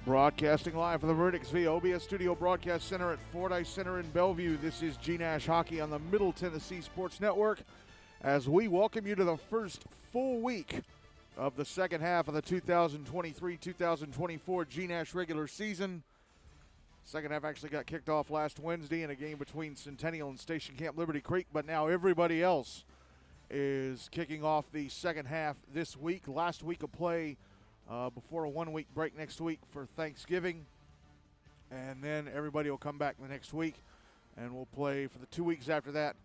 Broadcasting live from the Verdicts via OBS Studio Broadcast Center at Fordyce Center in Bellevue. This is GNASH Hockey on the Middle Tennessee Sports Network as we welcome you to the first full week of the second half of the 2023-2024 GNASH regular season. Second half actually got kicked off last Wednesday in a game between Centennial and Station Camp Liberty Creek, but now everybody else is kicking off the second half this week. Last week of play before a 1 week break next week for Thanksgiving. And then everybody will come back the next week and we'll play for the 2 weeks after that.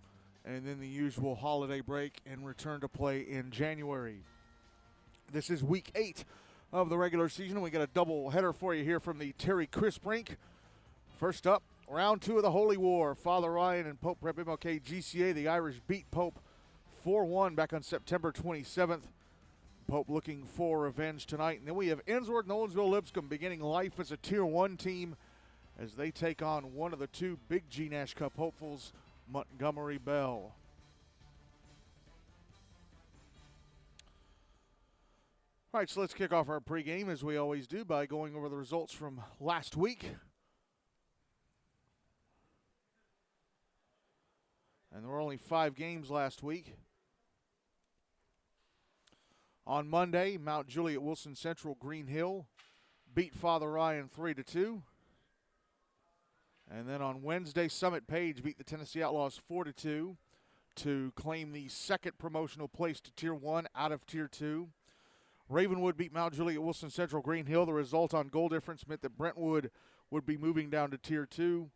And then the usual holiday break and return to play in January. This is week 8 of the regular season. We got a double header for you here from the Terry Crisp rink. First up, round 2 of the Holy War. Father Ryan and Pope Prep-MLK-GCA. The Irish beat Pope 4-1 back on September 27th. Pope looking for revenge tonight. And then we have Ensworth, Nolensville, Lipscomb beginning life as a Tier 1 team as they take on one of the two big GNASH Cup hopefuls, Montgomery Bell. All right, so let's kick off our pregame as we always do by going over the results from last week. And there were only 5 games last week. On Monday, Mount Juliet Wilson Central Green Hill beat Father Ryan 3-2. And then on Wednesday, Summit Page beat the Tennessee Outlaws 4-2 to claim the second promotional place to Tier 1 out of Tier 2. Ravenwood beat Mount Juliet Wilson Central Green Hill. The result on goal difference meant that Brentwood would be moving down to Tier 2.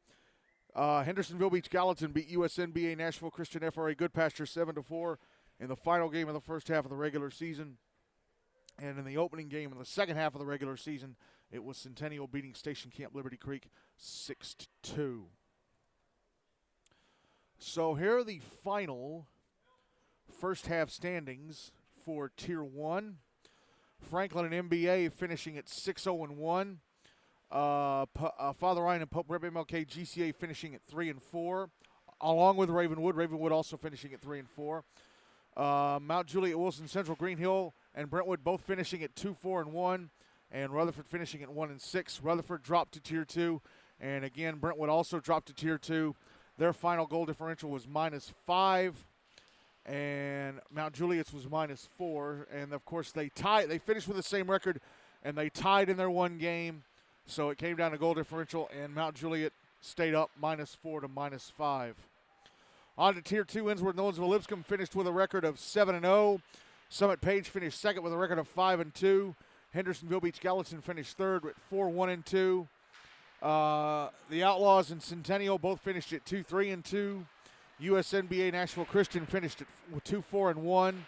Hendersonville Beach Gallatin beat USNBA Nashville Christian FRA Goodpasture 7-4 in the final game of the first half of the regular season. And in the opening game in the second half of the regular season, it was Centennial beating Station Camp Liberty Creek 6-2. So here are the final first half standings for Tier 1. Franklin and MBA finishing at 6-0-1. Father Ryan and Pope Prep-MLK-GCA finishing at 3-4, along with Ravenwood. Ravenwood also finishing at 3-4. Mount Juliet Wilson Central Green Hill and Brentwood both finishing at 2-4-1, and Rutherford finishing at 1-6. Rutherford dropped to Tier 2, and again Brentwood also dropped to Tier 2. Their final goal differential was -5, and Mount Juliet's was -4. And of course they finished with the same record, and they tied in their one game. So it came down to goal differential, and Mount Juliet stayed up -4 to -5. On to Tier 2, Ensworth Nolensville Lipscomb finished with a record of 7-0. Summit Page finished second with a record of 5-2. Hendersonville Beach Gallatin finished third with 4-1-2. The Outlaws and Centennial both finished at 2-3-2. USNBA Nashville Christian finished at 2-4-1.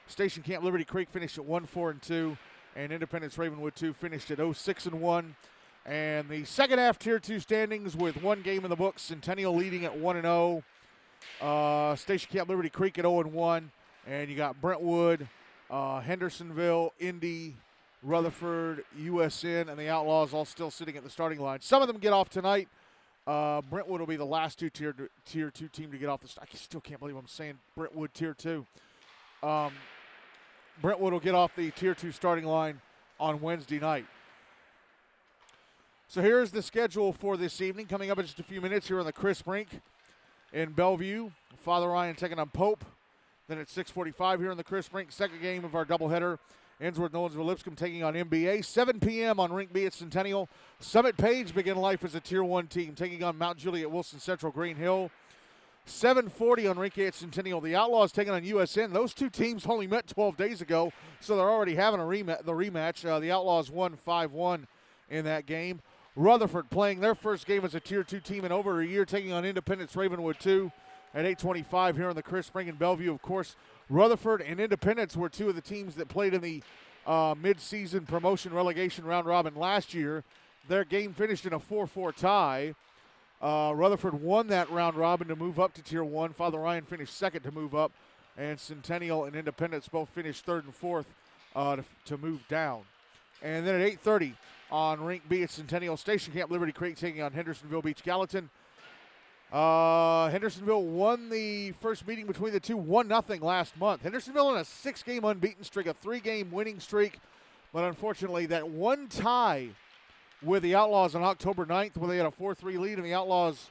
Station Camp Liberty Creek finished at 1-4-2. And Independence Ravenwood 2 finished at 0-6-1. And the second half Tier 2 standings with one game in the books, Centennial leading at 1-0. Station Camp Liberty Creek at 0-1. And you got Brentwood, Hendersonville, Indy, Rutherford, USN, and the Outlaws all still sitting at the starting line. Some of them get off tonight. Brentwood will be the last Tier 2 team to get off the – I still can't believe I'm saying Brentwood Tier 2. Brentwood will get off the Tier 2 starting line on Wednesday night. So here's the schedule for this evening. Coming up in just a few minutes here on the Crisp rink in Bellevue. Father Ryan taking on Pope. Then at 6:45 here on the Crisp rink, second game of our doubleheader. Ensworth Nolensville Lipscomb taking on MBA. 7 p.m. on Rink B at Centennial. Summit Page begin life as a Tier 1 team, taking on Mount Juliet Wilson Central Green Hill. 7:40 on Rink A at Centennial. The Outlaws taking on USN. Those two teams only met 12 days ago, so they're already having the rematch. The Outlaws won 5-1 in that game. Rutherford playing their first game as a Tier 2 team in over a year, taking on Independence Ravenwood 2 at 8:25 here on the Crisp Spring in Bellevue. Of course, Rutherford and Independence were two of the teams that played in the mid-season promotion relegation round robin last year. Their game finished in a 4-4 tie. Rutherford won that round robin to move up to Tier 1. Father Ryan finished second to move up. And Centennial and Independence both finished third and fourth to move down. And then at 8:30 on Rink B at Centennial, Station Camp Liberty Creek taking on Hendersonville Beach Gallatin. Hendersonville won the first meeting between the two 1-0 last month. Hendersonville on a 6-game unbeaten streak, a 3-game winning streak. But unfortunately, that one tie with the Outlaws on October 9th when they had a 4-3 lead, and the Outlaws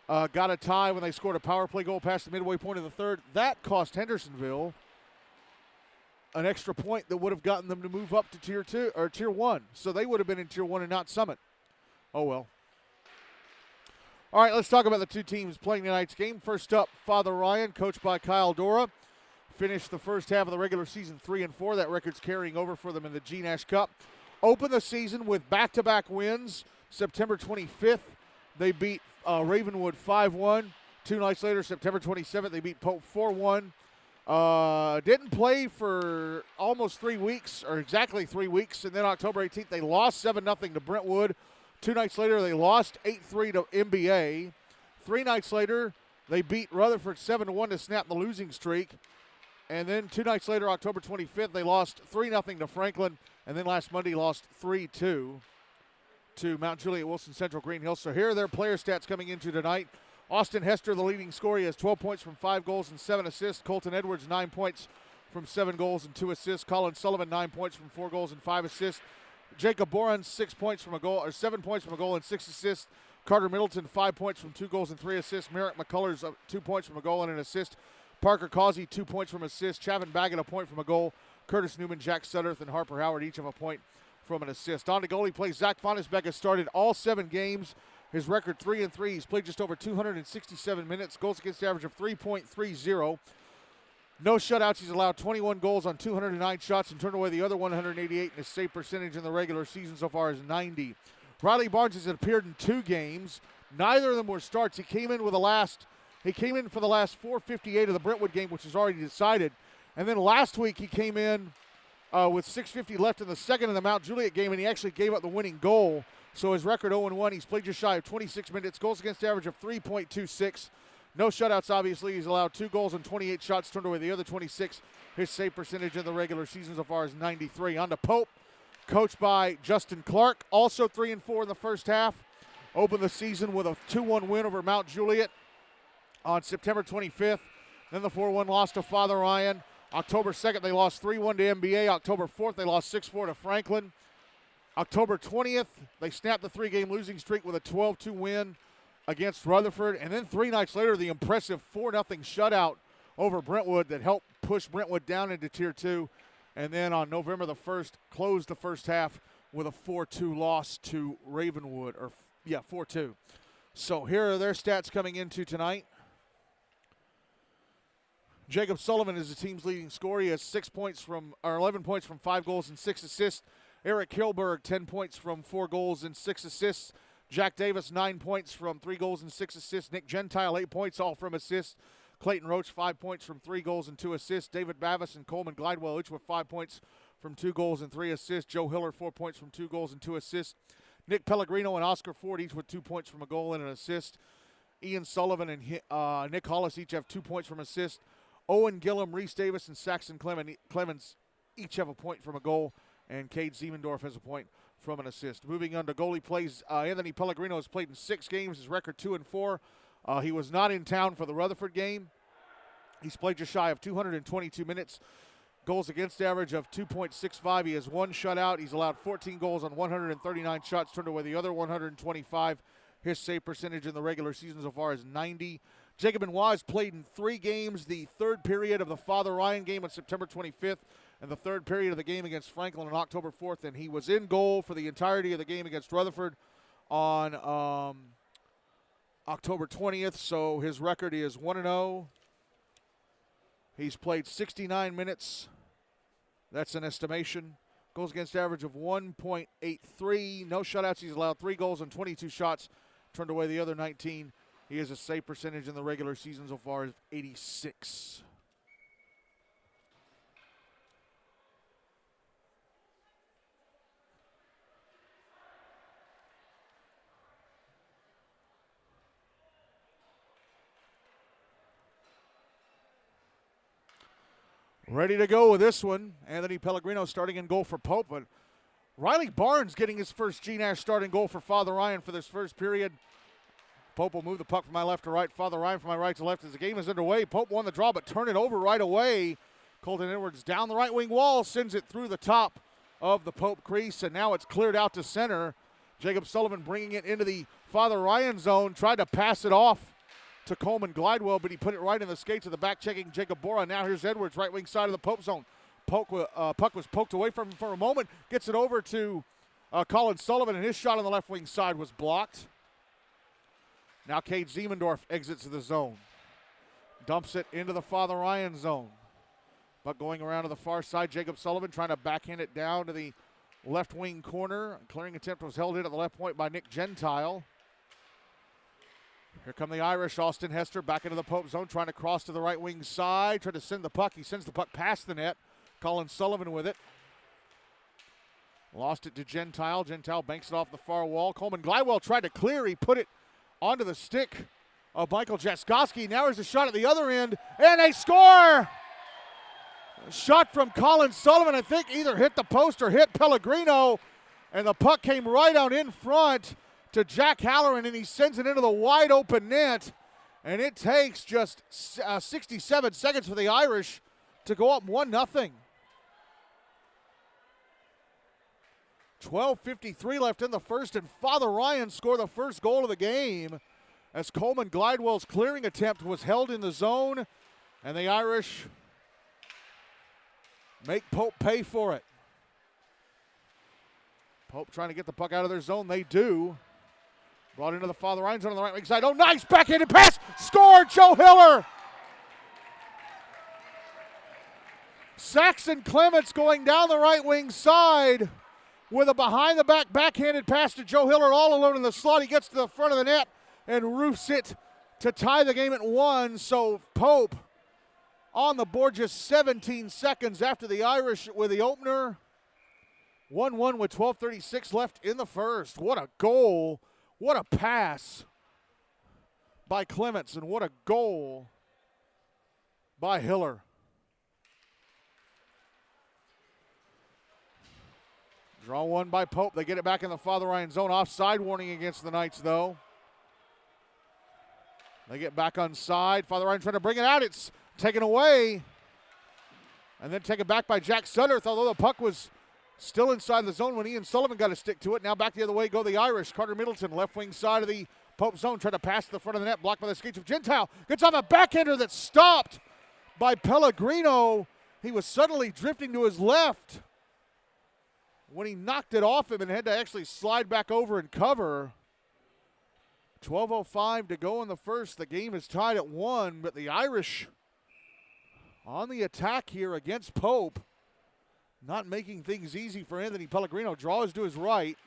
got a tie when they scored a power play goal past the midway point of the third. That cost Hendersonville an extra point that would have gotten them to move up to Tier 2 or Tier 1. So they would have been in Tier 1 and not Summit. Oh, well. All right, let's talk about the two teams playing tonight's game. First up, Father Ryan, coached by Kyle Dora, finished the first half of the regular season 3-4. That record's carrying over for them in the GNASH Cup. Opened the season with back-to-back wins. September 25th, they beat Ravenwood 5-1. 2 nights later, September 27th, they beat Pope 4-1. Didn't play for almost 3 weeks, or exactly 3 weeks, and then October 18th, they lost 7-0 to Brentwood. 2 nights later, they lost 8-3 to MBA. 3 nights later, they beat Rutherford 7-1 to snap the losing streak. And then 2 nights later, October 25th, they lost 3-0 to Franklin, and then last Monday lost 3-2 to Mount Juliet Wilson Central Green Hills. So here are their player stats coming into tonight. Austin Hester, the leading scorer, he has 12 points from 5 goals and 7 assists. Colton Edwards, 9 points from 7 goals and 2 assists. Colin Sullivan, 9 points from 4 goals and 5 assists. Jacob Boran, 6 points from a goal, or 7 points from a goal and 6 assists. Carter Middleton, 5 points from 2 goals and 3 assists. Merrick McCullers, 2 points from a goal and an assist. Parker Causey, 2 points from assist. Chavin Baggett, a point from a goal. Curtis Newman, Jack Sutterth, and Harper Howard each have a point from an assist. On to goalie play, Zach Fonisbeck has started all 7 games. His record 3-3. He's played just over 267 minutes. Goals against average of 3.30. No shutouts. He's allowed 21 goals on 209 shots and turned away the other 188, and his save percentage in the regular season so far is 90. Riley Barnes has appeared in 2 games. Neither of them were starts. He came in for the last 4:58 of the Brentwood game, which is already decided. And then last week he came in with 6:50 left in the second of the Mount Juliet game, and he actually gave up the winning goal. So his record 0-1. He's played just shy of 26 minutes. Goals against average of 3.26. No shutouts, obviously. He's allowed 2 goals and 28 shots, turned away the other 26. His save percentage in the regular season so far is 93. On to Pope, coached by Justin Clark. Also 3-4 in the first half. Opened the season with a 2-1 win over Mount Juliet on September 25th. Then the 4-1 loss to Father Ryan. October 2nd, they lost 3-1 to MBA. October 4th, they lost 6-4 to Franklin. October 20th, they snapped the 3-game losing streak with a 12-2 win against Rutherford. And then 3 nights later, the impressive 4-0 shutout over Brentwood that helped push Brentwood down into Tier 2. And then on November the 1st, closed the first half with a 4-2 loss to Ravenwood. 4-2. So here are their stats coming into tonight. Jacob Sullivan is the team's leading scorer. He has 11 points from 5 goals and 6 assists. Eric Kilberg, 10 points from 4 goals and 6 assists. Jack Davis, 9 points from 3 goals and 6 assists. Nick Gentile, 8 points, all from assists. Clayton Roach, 5 points from 3 goals and 2 assists. David Bavis and Coleman Glidewell, each with 5 points from 2 goals and 3 assists. Joe Hiller, 4 points from 2 goals and 2 assists. Nick Pellegrino and Oscar Ford, each with 2 points from a goal and an assist. Ian Sullivan and Nick Hollis each have 2 points from assists. Owen Gillum, Reese Davis, and Saxon Clemens each have a point from a goal. And Cade Siemendorf has a point from an assist. Moving on to goalie plays, Anthony Pellegrino has played in 6 games. His record 2-4. He was not in town for the Rutherford game. He's played just shy of 222 minutes. Goals against average of 2.65. He has 1 shutout. He's allowed 14 goals on 139 shots, turned away the other 125. His save percentage in the regular season so far is 90. Jacob Benoit has played in 3 games. The 3rd period of the Father Ryan game on September 25th. And the 3rd period of the game against Franklin on October 4th. And he was in goal for the entirety of the game against Rutherford on October 20th. So his record is 1-0. He's played 69 minutes. That's an estimation. Goals against average of 1.83. No shutouts. He's allowed 3 goals and 22 shots. Turned away the other 19. He has a save percentage in the regular season so far as 86. Ready to go with this one. Anthony Pellegrino starting in goal for Pope, but Riley Barnes getting his first GNASH starting goal for Father Ryan for this first period. Pope will move the puck from my left to right. Father Ryan from my right to left as the game is underway. Pope won the draw, but turned it over right away. Colton Edwards down the right wing wall, sends it through the top of the Pope crease, and now it's cleared out to center. Jacob Sullivan bringing it into the Father Ryan zone, tried to pass it off to Coleman Glidewell, but he put it right in the skates of the back-checking Jacob Bora. Now here's Edwards, right wing side of the Pope zone. Puck was poked away from him for a moment, gets it over to Colin Sullivan, and his shot on the left wing side was blocked. Now Cade Ziemendorf exits the zone. Dumps it into the Father Ryan zone. But going around to the far side, Jacob Sullivan trying to backhand it down to the left wing corner. Clearing attempt was held in at the left point by Nick Gentile. Here come the Irish. Austin Hester back into the Pope zone, trying to cross to the right wing side, trying to send the puck. He sends the puck past the net. Colin Sullivan with it. Lost it to Gentile. Gentile banks it off the far wall. Coleman Glidewell tried to clear. He put it onto the stick of Michael Jaskowski. Now there's a shot at the other end, and they score! A shot from Colin Sullivan, I think either hit the post or hit Pellegrino, and the puck came right out in front to Jack Halloran, and he sends it into the wide open net, and it takes just 67 seconds for the Irish to go up 1-0. 12:53 left in the first, and Father Ryan scored the first goal of the game as Coleman Glidewell's clearing attempt was held in the zone, and the Irish make Pope pay for it. Pope trying to get the puck out of their zone. They do. Brought into the Father Ryan zone on the right wing side. Oh, nice backhanded pass. Scored, Joe Hiller. Saxon Clements going down the right wing side with a behind-the-back backhanded pass to Joe Hiller all alone in the slot. He gets to the front of the net and roofs it to tie the game at 1. So Pope on the board just 17 seconds after the Irish with the opener. 1-1 with 12:36 left in the first. What a goal. What a pass by Clements, and what a goal by Hiller. Draw one by Pope. They get it back in the Father Ryan zone. Offside warning against the Knights, though. They get back on side. Father Ryan trying to bring it out. It's taken away. And then taken back by Jack Sudderth, although the puck was still inside the zone when Ian Sullivan got a stick to it. Now back the other way go the Irish. Carter Middleton, left wing side of the Pope zone, trying to pass to the front of the net, blocked by the skates of Gentile. Gets off a backhander that's stopped by Pellegrino. He was suddenly drifting to his left when he knocked it off him and had to actually slide back over and cover. 12:05 to go in the first. The game is tied at 1, but the Irish on the attack here against Pope. Not making things easy for Anthony Pellegrino. Draws to his right.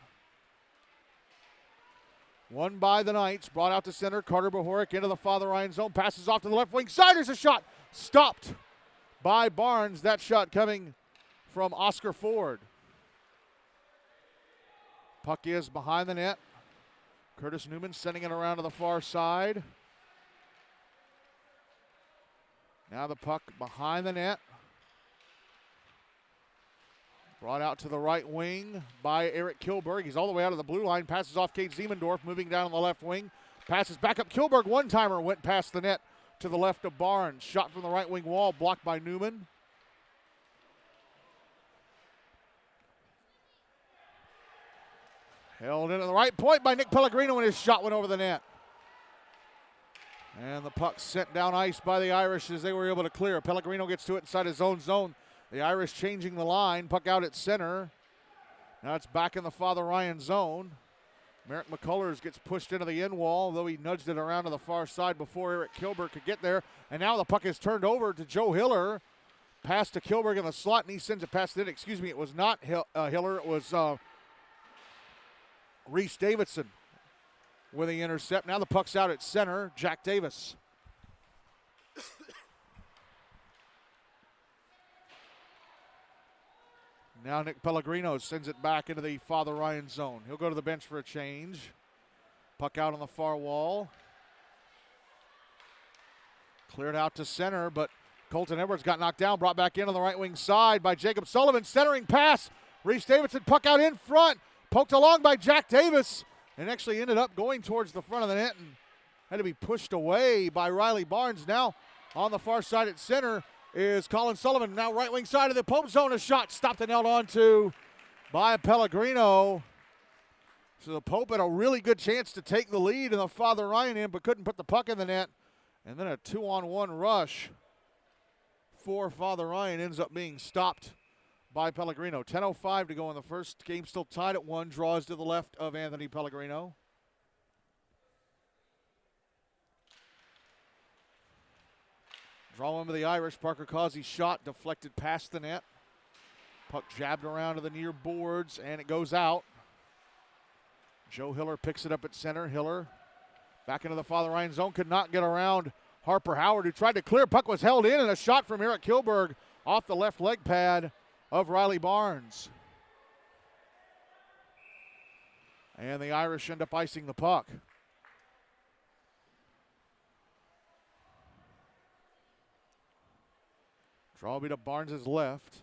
Won by the Knights. Brought out to center. Carter Bohoric into the Father Ryan zone. Passes off to the left wing side. There's a shot. Stopped by Barnes. That shot coming from Oscar Ford. Puck is behind the net. Curtis Newman sending it around to the far side. Now the puck behind the net. Brought out to the right wing by Eric Kilberg. He's all the way out of the blue line. Passes off Cade Ziemendorf, moving down on the left wing. Passes back up. Kilberg, one-timer, went past the net to the left of Barnes. Shot from the right wing wall, blocked by Newman. Held into the right point by Nick Pellegrino, and his shot went over the net. And the puck sent down ice by the Irish as they were able to clear. Pellegrino gets to it inside his own zone. The Irish changing the line. Puck out at center. Now it's back in the Father Ryan zone. Merrick McCullers gets pushed into the end wall, though he nudged it around to the far side before Eric Kilberg could get there. And now the puck is turned over to Joe Hiller. Pass to Kilberg in the slot, and he sends it past the net. Excuse me, it was not Hiller. It was Reese Davidson with the intercept. Now the puck's out at center. Jack Davis. Now Nick Pellegrino sends it back into the Father Ryan zone. He'll go to the bench for a change. Puck out on the far wall. Cleared out to center, but Colton Edwards got knocked down, brought back in on the right wing side by Jacob Sullivan. Centering pass. Reese Davidson, puck out in front. Poked along by Jack Davis and actually ended up going towards the front of the net and had to be pushed away by Riley Barnes. Now on the far side at center is Colin Sullivan. Now right wing side of the Pope zone, a shot stopped and held on to by Pellegrino. So the Pope had a really good chance to take the lead in the Father Ryan end, but couldn't put the puck in the net. And then a 2-on-1 rush for Father Ryan ends up being stopped by Pellegrino. 10:05 to go in the first. Game still tied at 1. Draws to the left of Anthony Pellegrino. Draw into the Irish. Parker Causey's shot deflected past the net. Puck jabbed around to the near boards, and it goes out. Joe Hiller picks it up at center. Hiller back into the Father Ryan zone. Could not get around Harper Howard, who tried to clear. Puck was held in, and a shot from Eric Kilberg off the left leg pad of Riley Barnes. And the Irish end up icing the puck. Draw will be to Barnes' left.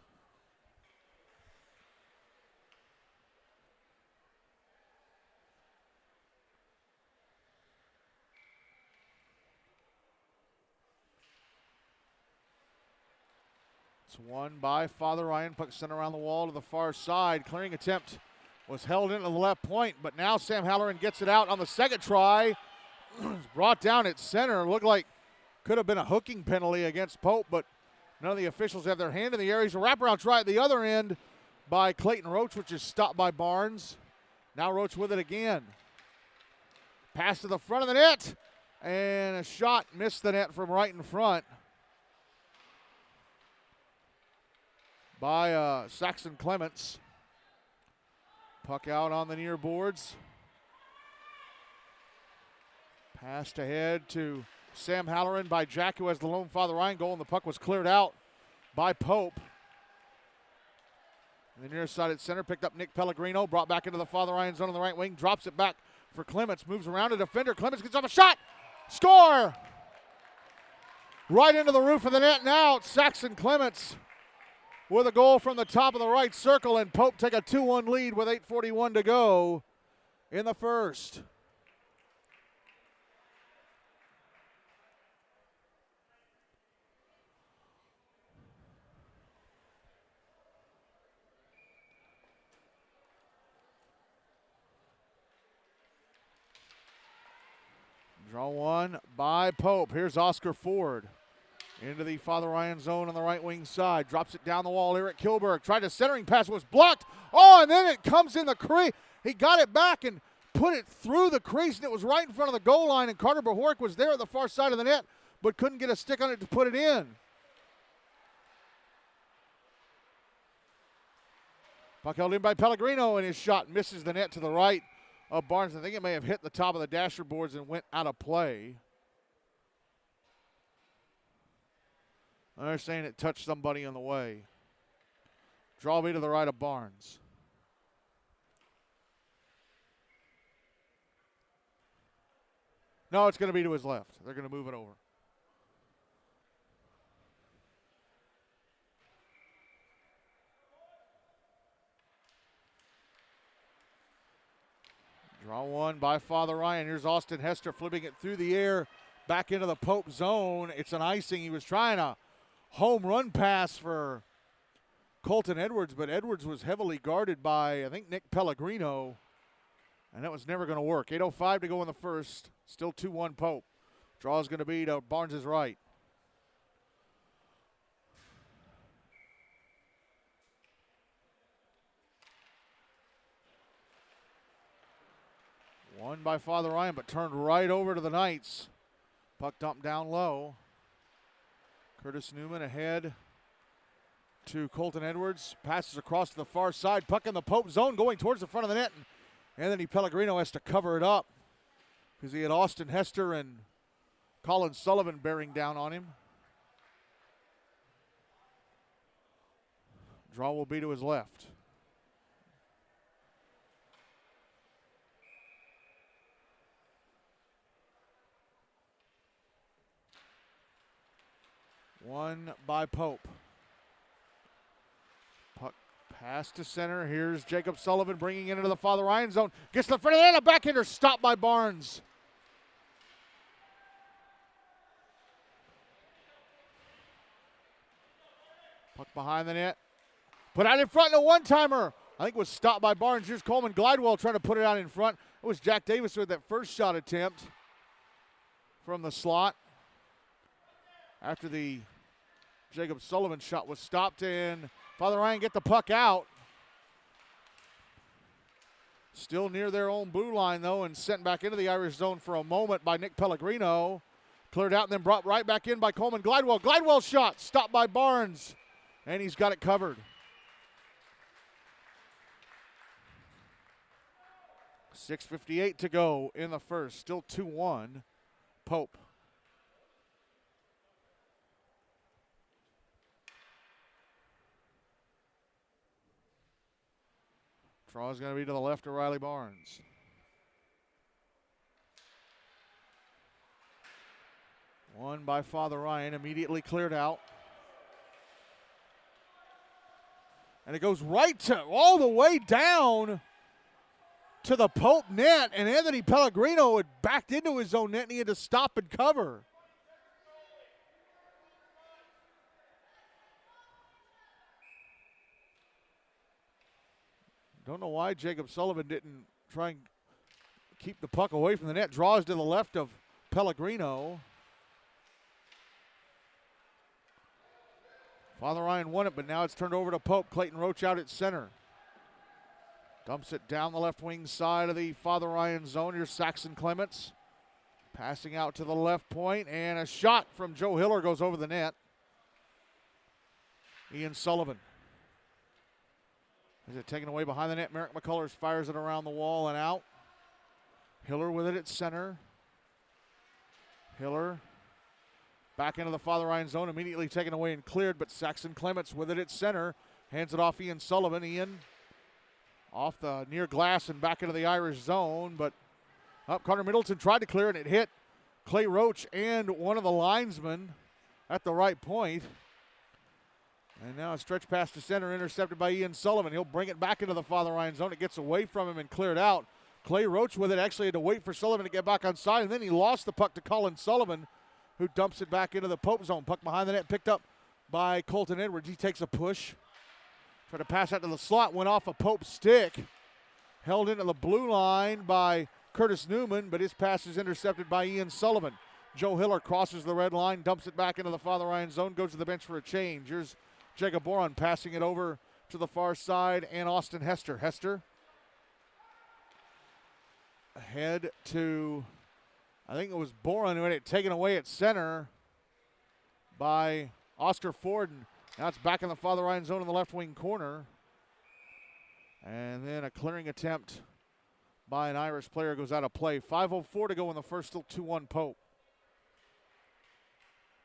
It's won by Father Ryan. Puck sent around the wall to the far side. Clearing attempt was held into the left point, but now Sam Halloran gets it out on the second try. It's brought down at center. Looked like could have been a hooking penalty against Pope, but none of the officials have their hand in the air. He's a wraparound try at the other end by Clayton Roach, which is stopped by Barnes. Now Roach with it again. Pass to the front of the net, and a shot missed the net from right in front by Saxon Clements. Puck out on the near boards. Passed ahead to Sam Halloran by Jack, who has the lone Father Ryan goal, and the puck was cleared out by Pope. In the near side at center, picked up Nick Pellegrino, brought back into the Father Ryan zone on the right wing, drops it back for Clements, moves around a defender. Clements gets off a shot, score! Right into the roof of the net now. It's Saxon Clements with a goal from the top of the right circle, and Pope take a 2-1 lead with 8:41 to go in the first. Draw one by Pope. Here's Oscar Ford into the Father Ryan zone on the right wing side. Drops it down the wall. Eric Kilberg tried a centering pass, was blocked. Oh, and then it comes in the crease. He got it back and put it through the crease, and it was right in front of the goal line, and Carter Bohoric was there at the far side of the net, but couldn't get a stick on it to put it in. Puck held in by Pellegrino, and his shot misses the net to the right of Barnes. I think it may have hit the top of the dasher boards and went out of play. They're saying it touched somebody on the way. Draw be to the right of Barnes. No, it's going to be to his left. They're going to move it over. Draw one by Father Ryan. Here's Austin Hester flipping it through the air back into the Pope zone. It's an icing. He was trying a home run pass for Colton Edwards, but Edwards was heavily guarded by, I think, Nick Pellegrino, and that was never going to work. 8:05 to go in the first. Still 2-1 Pope. Draw is going to be to Barnes' right. Won by Father Ryan, but turned right over to the Knights. Puck dumped down low. Curtis Newman ahead to Colton Edwards. Passes across to the far side. Puck in the Pope zone going towards the front of the net. And Anthony Pellegrino has to cover it up because he had Austin Hester and Colin Sullivan bearing down on him. Draw will be to his left. One by Pope. Puck pass to center. Here's Jacob Sullivan bringing it into the Father Ryan zone. Gets to the front of the net. A backhander stopped by Barnes. Puck behind the net. Put out in front, a one-timer. I think was stopped by Barnes. Here's Coleman Glidewell trying to put it out in front. It was Jack Davis with that first shot attempt from the slot after the Jacob Sullivan shot was stopped, and Father Ryan get the puck out. Still near their own blue line, though, and sent back into the Irish zone for a moment by Nick Pellegrino. Cleared out and then brought right back in by Coleman Glidewell. Glidewell shot stopped by Barnes, and he's got it covered. 6:58 to go in the first. Still 2-1. Pope. Draw is going to be to the left of Riley Barnes. One by Father Ryan, immediately cleared out. And it goes right to all the way down to the Pope net, and Anthony Pellegrino had backed into his own net and he had to stop and cover. Don't know why Jacob Sullivan didn't try and keep the puck away from the net. Draws to the left of Pellegrino. Father Ryan won it, but now it's turned over to Pope. Clayton Roach out at center. Dumps it down the left wing side of the Father Ryan zone. Here's Saxon Clements. Passing out to the left point, and a shot from Joe Hiller goes over the net. Ian Sullivan. Is it taken away behind the net? Merrick McCullers fires it around the wall and out. Hiller with it at center. Hiller back into the Father Ryan zone, immediately taken away and cleared, but Saxon Clements with it at center. Hands it off Ian Sullivan. Ian off the near glass and back into the Irish zone, but up Carter Middleton tried to clear it, and it hit Clay Roach and one of the linesmen at the right point. And now a stretch pass to center, intercepted by Ian Sullivan. He'll bring it back into the Father Ryan zone. It gets away from him and cleared out. Clay Roach with it actually had to wait for Sullivan to get back on side, and then he lost the puck to Colin Sullivan, who dumps it back into the Pope zone. Puck behind the net, picked up by Colton Edwards. He takes a push. Tried to pass out to the slot, went off a Pope stick. Held into the blue line by Curtis Newman, but his pass is intercepted by Ian Sullivan. Joe Hiller crosses the red line, dumps it back into the Father Ryan zone, goes to the bench for a change. Here's Jacob Boron passing it over to the far side, and Austin Hester. Hester ahead to, I think it was Boron who had it taken away at center by Oscar Ford. And now it's back in the Father Ryan zone in the left wing corner. And then a clearing attempt by an Irish player goes out of play. 5:04 to go in the first, still 2-1 Pope.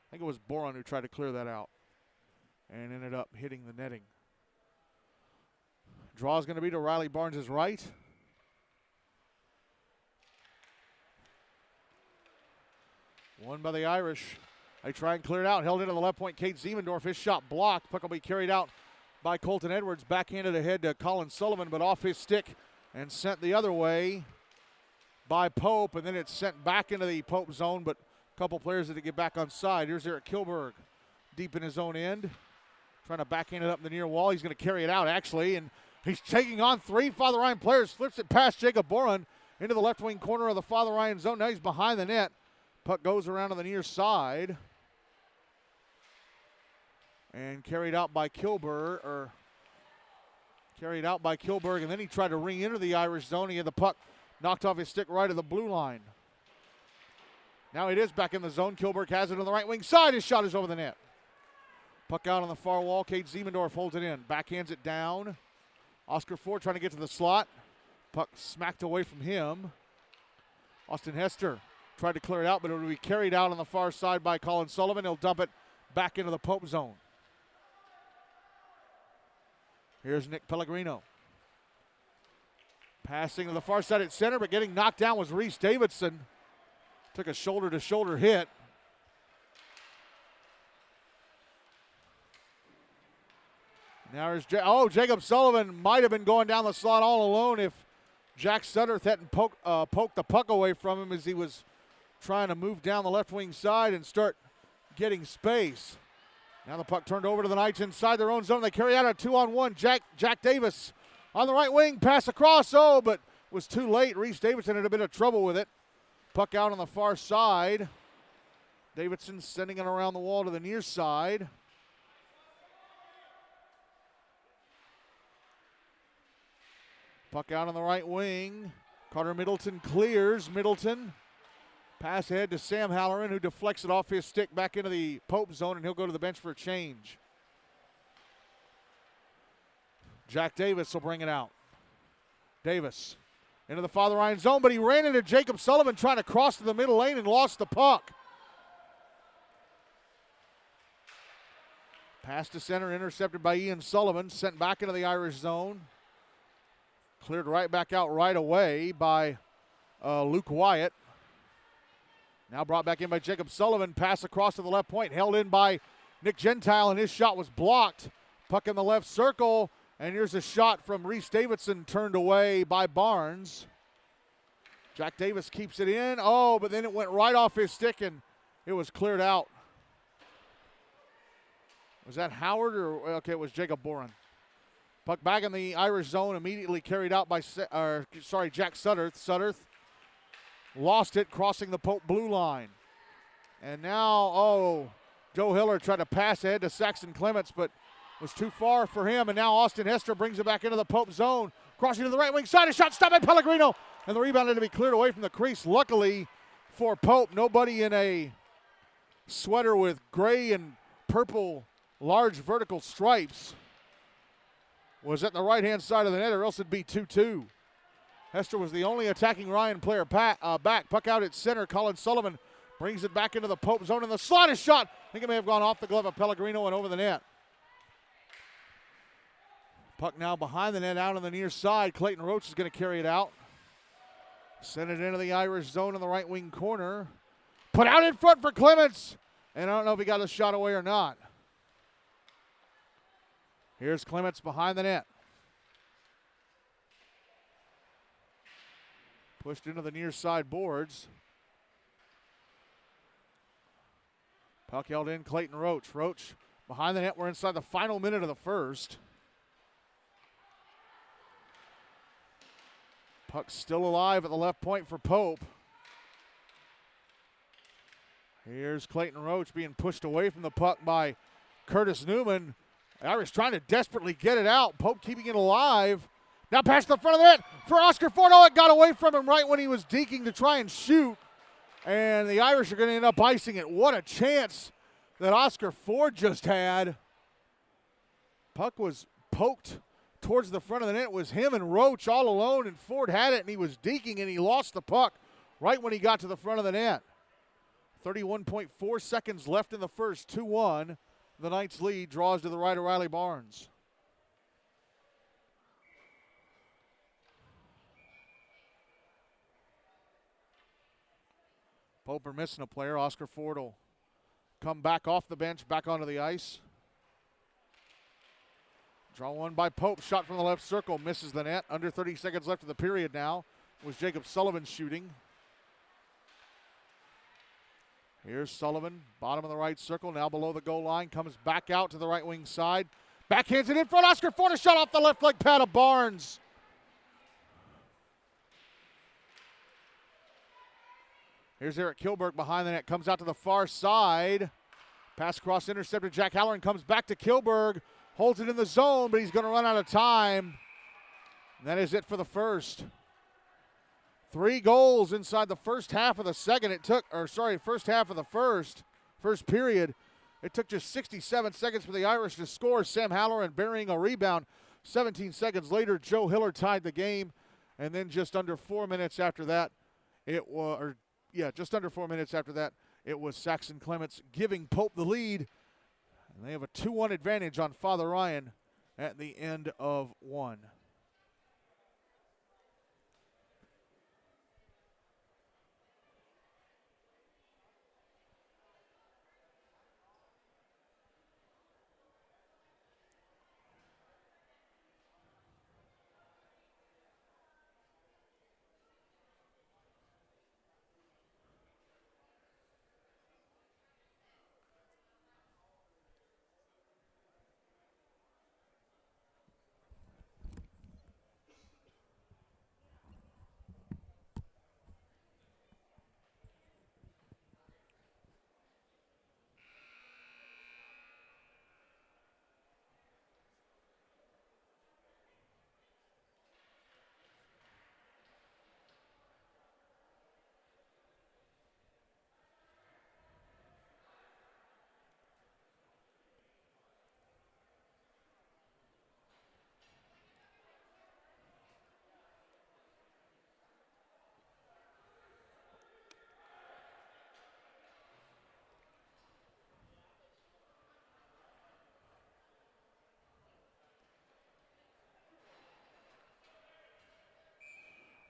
I think it was Boron who tried to clear that out and ended up hitting the netting. Draw is going to be to Riley Barnes' right. Won by the Irish. They try and clear it out. Held into the left point. Kate Ziemendorf. His shot blocked. Puck will be carried out by Colton Edwards. Backhanded ahead to Colin Sullivan, but off his stick and sent the other way by Pope. And then it's sent back into the Pope zone, but a couple players had to get back on side. Here's Eric Kilberg deep in his own end. Trying to backhand it up the near wall. He's going to carry it out, actually, and he's taking on three Father Ryan players. Flips it past Jacob Boron into the left wing corner of the Father Ryan zone. Now he's behind the net. Puck goes around on the near side. And carried out by Kilberg, and then he tried to ring into the Irish zone. He had the puck knocked off his stick right at the blue line. Now it is back in the zone. Kilberg has it on the right wing side. His shot is over the net. Puck out on the far wall. Kate Ziemendorf holds it in. Backhands it down. Oscar Ford trying to get to the slot. Puck smacked away from him. Austin Hester tried to clear it out, but it will be carried out on the far side by Colin Sullivan. He'll dump it back into the Pope zone. Here's Nick Pellegrino. Passing to the far side at center, but getting knocked down was Reese Davidson. Took a shoulder-to-shoulder hit. Now there's Jacob Sullivan might have been going down the slot all alone if Jack Sudderth hadn't poked the puck away from him as he was trying to move down the left wing side and start getting space. Now the puck turned over to the Knights inside their own zone. They carry out a 2-on-1. Jack Davis on the right wing, pass across, but was too late. Reese Davidson had a bit of trouble with it. Puck out on the far side. Davidson sending it around the wall to the near side. Puck out on the right wing. Carter Middleton clears. Middleton. Pass ahead to Sam Halloran, who deflects it off his stick back into the Pope zone, and he'll go to the bench for a change. Jack Davis will bring it out. Davis into the Father Ryan zone, but he ran into Jacob Sullivan trying to cross to the middle lane and lost the puck. Pass to center, intercepted by Ian Sullivan, sent back into the Irish zone. Cleared right back out right away by Luke Wyatt. Now brought back in by Jacob Sullivan. Pass across to the left point, held in by Nick Gentile, and his shot was blocked. Puck in the left circle, and here's a shot from Reese Davidson, turned away by Barnes. Jack Davis keeps it in. But then it went right off his stick, and it was cleared out. Was that Howard or, okay, it was Jacob Boren. Puck back in the Irish zone, immediately carried out by, Jack Sutterth. Sutterth lost it, crossing the Pope blue line. And now, Joe Hiller tried to pass ahead to Saxon Clements, but was too far for him. And now Austin Hester brings it back into the Pope zone, crossing to the right wing side. A shot stopped by Pellegrino, and the rebound had to be cleared away from the crease. Luckily for Pope, nobody in a sweater with gray and purple large vertical stripes was at the right-hand side of the net, or else it'd be 2-2. Hester was the only attacking Ryan player back. Puck out at center. Colin Sullivan brings it back into the Pope zone, and the slot is shot. I think it may have gone off the glove of Pellegrino and over the net. Puck now behind the net, out on the near side. Clayton Roach is going to carry it out. Send it into the Irish zone in the right wing corner. Put out in front for Clements, and I don't know if he got a shot away or not. Here's Clements behind the net. Pushed into the near side boards. Puck held in, Clayton Roach. Roach behind the net. We're inside the final minute of the first. Puck still alive at the left point for Pope. Here's Clayton Roach being pushed away from the puck by Curtis Newman. The Irish trying to desperately get it out. Pope keeping it alive. Now past the front of the net for Oscar Ford. It got away from him right when he was deking to try and shoot. And the Irish are going to end up icing it. What a chance that Oscar Ford just had. Puck was poked towards the front of the net. It was him and Roach all alone, and Ford had it, and he was deking, and he lost the puck right when he got to the front of the net. 31.4 seconds left in the first. 2-1. The Knights lead draws to the right of Riley Barnes. Pope are missing a player. Oscar Ford will come back off the bench, back onto the ice. Draw one by Pope. Shot from the left circle. Misses the net. Under 30 seconds left of the period now. It was Jacob Sullivan shooting. Here's Sullivan, bottom of the right circle, now below the goal line, comes back out to the right wing side. Backhands it in front. Oscar Ford, a shot off the left leg pad of Barnes. Here's Eric Kilberg behind the net, comes out to the far side. Pass across, intercepted. Jack Halloran comes back to Kilberg, holds it in the zone, but he's going to run out of time. And that is it for the first. 3 goals inside the first half of the second. First half of the first period. It took just 67 seconds for the Irish to score. Sam Halloran burying a rebound. 17 seconds later, Joe Hiller tied the game. And then just under 4 minutes after that, it was Saxon Clements giving Pope the lead. And they have a 2-1 advantage on Father Ryan at the end of one.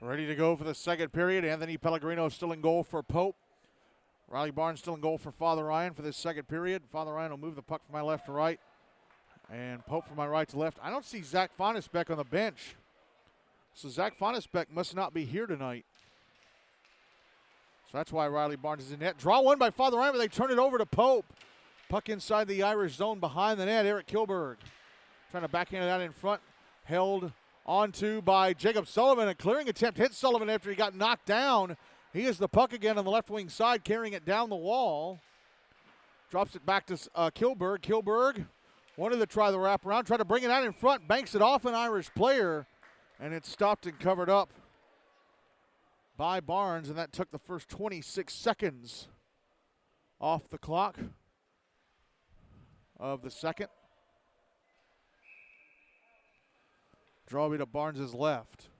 Ready to go for the second period. Anthony Pellegrino still in goal for Pope. Riley Barnes still in goal for Father Ryan for this second period. Father Ryan will move the puck from my left to right. And Pope from my right to left. I don't see Zach Fonisbeck on the bench. So Zach Fonisbeck must not be here tonight. So that's why Riley Barnes is in net. Draw one by Father Ryan, but they turn it over to Pope. Puck inside the Irish zone behind the net. Eric Kilberg trying to backhand it out in front. Held onto by Jacob Sullivan. A clearing attempt hits Sullivan after he got knocked down. He has the puck again on the left wing side, carrying it down the wall. Drops it back to Kilberg. Kilberg wanted to try the wraparound, tried to bring it out in front, banks it off an Irish player, and it's stopped and covered up by Barnes, and that took the first 26 seconds off the clock of the second. Draw to Barnes' left.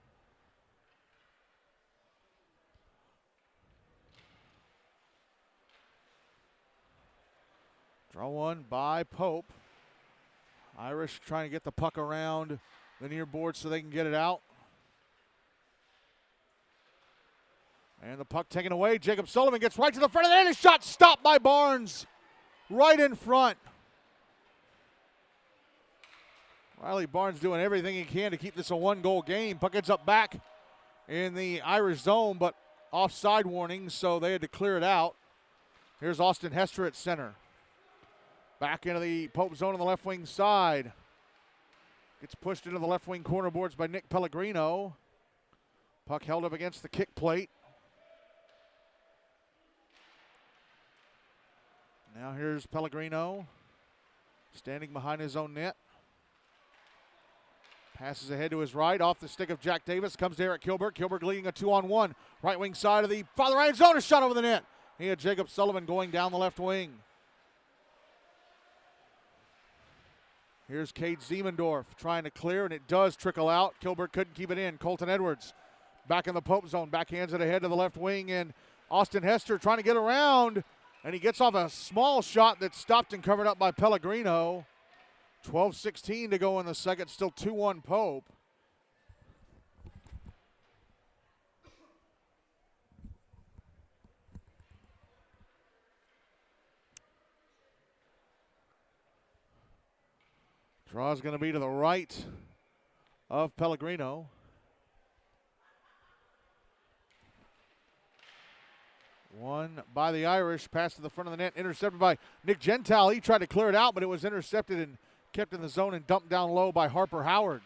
Draw one by Pope. Irish trying to get the puck around the near board so they can get it out. And the puck taken away. Jacob Sullivan gets right to the front of the net. His shot stopped by Barnes. Right in front. Riley Barnes doing everything he can to keep this a one-goal game. Puck ends up back in the Irish zone, but offside warning, so they had to clear it out. Here's Austin Hester at center. Back into the Pope zone on the left wing side. Gets pushed into the left wing corner boards by Nick Pellegrino. Puck held up against the kick plate. Now here's Pellegrino standing behind his own net. Passes ahead to his right, off the stick of Jack Davis. Comes to Eric Kilberg. Kilberg leading a 2-on-1. Right wing side of the Father Ryan zone. A shot over the net. He had Jacob Sullivan going down the left wing. Here's Cade Ziemendorf trying to clear, and it does trickle out. Kilberg couldn't keep it in. Colton Edwards back in the Pope zone. Backhands it ahead to the left wing, and Austin Hester trying to get around, and he gets off a small shot that's stopped and covered up by Pellegrino. 12:16 to go in the second, still 2-1 Pope. Draw is going to be to the right of Pellegrino. One by the Irish, pass to the front of the net, intercepted by Nick Gentile. He tried to clear it out, but it was intercepted and kept in the zone and dumped down low by Harper Howard.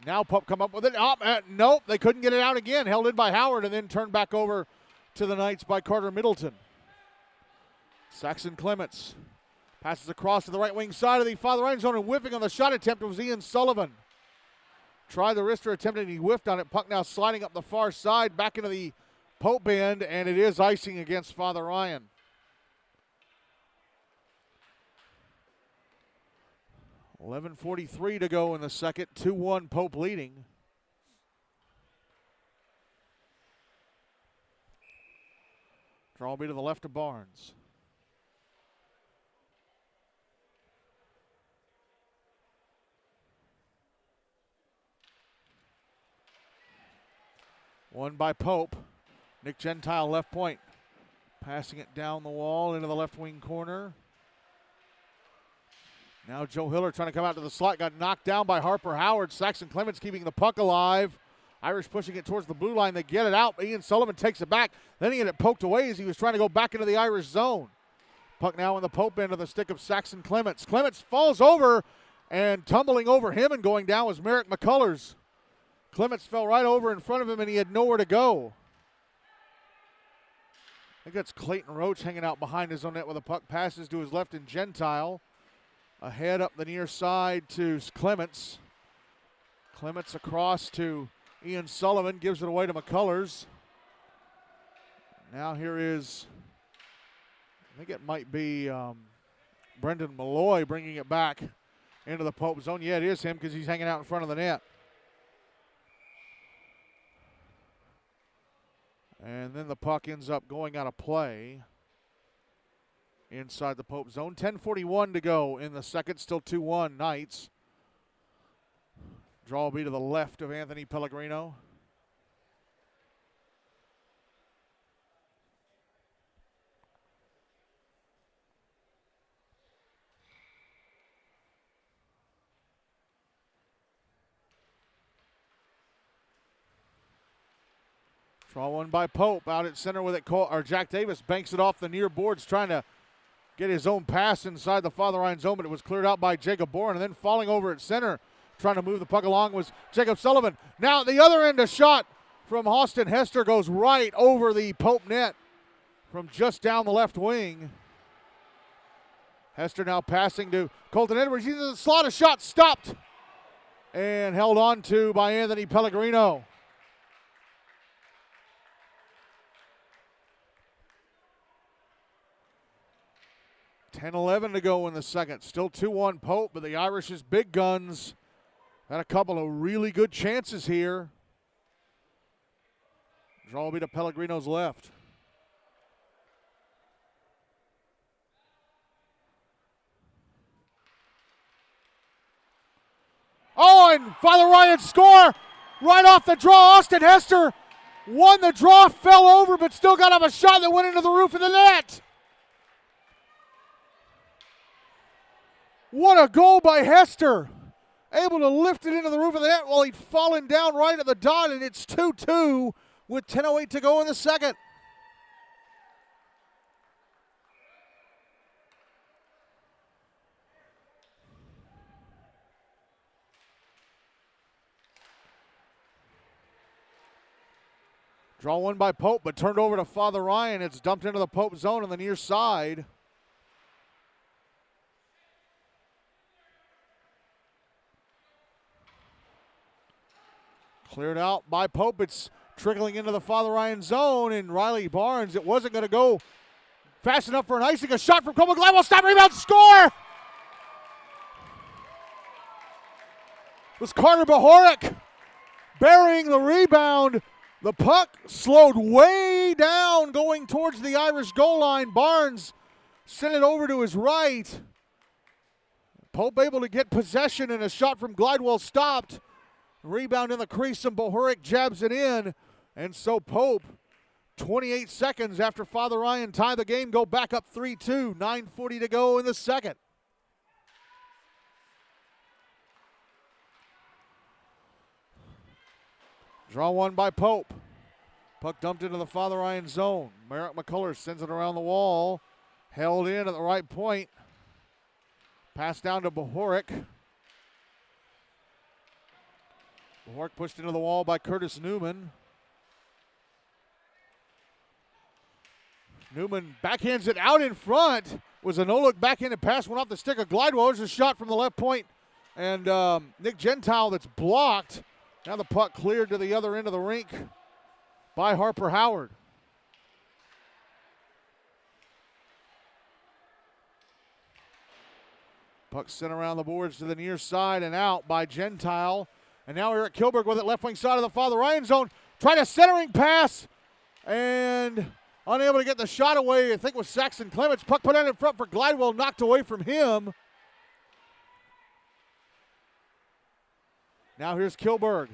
Now Pope come up with it. Nope, they couldn't get it out again. Held in by Howard and then turned back over to the Knights by Carter Middleton. Saxon Clements passes across to the right wing side of the Father Ryan zone, and whiffing on the shot attempt was Ian Sullivan. Tried the wrister attempt and he whiffed on it. Puck now sliding up the far side back into the Pope end, and it is icing against Father Ryan. .11:43 to go in the second. 2-1 Pope leading. Draw will be to the left of Barnes. One by Pope. Nick Gentile left point. Passing it down the wall into the left wing corner. Now Joe Hiller trying to come out to the slot. Got knocked down by Harper Howard. Saxon Clements keeping the puck alive. Irish pushing it towards the blue line. They get it out. Ian Sullivan takes it back. Then he had it poked away as he was trying to go back into the Irish zone. Puck now in the Pope end of the stick of Saxon Clements. Clements falls over, and tumbling over him and going down was Merrick McCullers. Clements fell right over in front of him, and he had nowhere to go. I think that's Clayton Roach hanging out behind his own net with the puck. Passes to his left and Gentile. Ahead up the near side to Clements. Clements across to Ian Sullivan. Gives it away to McCullers. Now here is, I think it might be Brendan Malloy bringing it back into the Pope zone. Yeah, it is him because he's hanging out in front of the net. And then the puck ends up going out of play inside the Pope zone. 10:41 to go in the second, still 2-1 Knights. Draw will be to the left of Anthony Pellegrino. Draw one by Pope. Out at center with it. Jack Davis banks it off the near boards, trying to get his own pass inside the Father Ryan zone, but it was cleared out by Jacob Bourne. And then falling over at center, trying to move the puck along, was Jacob Sullivan. Now at the other end, a shot from Austin Hester goes right over the Pope net from just down the left wing. Hester now passing to Colton Edwards. He's in the slot. A shot stopped and held on to by Anthony Pellegrino. .10-11 to go in the second. Still 2-1 Pope, but the Irish's big guns had a couple of really good chances here. Draw will be to Pellegrino's left. Oh, and Father Ryan score right off the draw. Austin Hester won the draw, fell over, but still got off a shot that went into the roof of the net. What a goal by Hester. Able to lift it into the roof of the net while he'd fallen down right at the dot, and it's 2-2 with 10:08 to go in the second. Draw one by Pope, but turned over to Father Ryan. It's dumped into the Pope zone on the near side. Cleared out by Pope. It's trickling into the Father Ryan zone, and Riley Barnes, it wasn't going to go fast enough for an icing. A shot from Coleman Gladwell. Stop, rebound, score! It was Carter Bohoric burying the rebound. The puck slowed way down going towards the Irish goal line. Barnes sent it over to his right. Pope able to get possession, and a shot from Glidewell stopped. Rebound in the crease, and Bohoric jabs it in. And so Pope, 28 seconds after Father Ryan tied the game, go back up 3-2. 9:40 to go in the second. Draw one by Pope. Puck dumped into the Father Ryan zone. Merrick McCullers sends it around the wall. Held in at the right point. Pass down to Bohoric. Bohoric pushed into the wall by Curtis Newman. Newman backhands it out in front. Was a no-look backhanded pass, went off the stick of Glidewell. There's a shot from the left point. And Nick Gentile that's blocked. Now the puck cleared to the other end of the rink by Harper Howard. Puck sent around the boards to the near side and out by Gentile. And now Eric Kilberg with it left wing side of the Father Ryan zone. Tried a centering pass and unable to get the shot away. I think it was Saxon Clements. Puck put out in front for Glidewell, knocked away from him. Now here's Kilberg.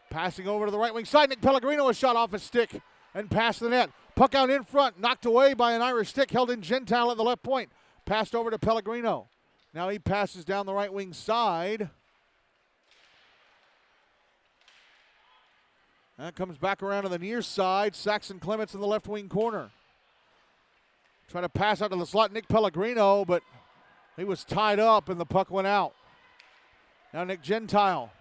Passing over to the right wing side. Nick Pellegrino, a shot off his stick and past the net. Puck out in front, knocked away by an Irish stick, held in Gentile at the left point. Passed over to Pellegrino. Now he passes down the right wing side. That comes back around to the near side. Saxon Clements in the left wing corner. Trying to pass out to the slot, Nick Pellegrino, but he was tied up and the puck went out. Now Nick Gentile.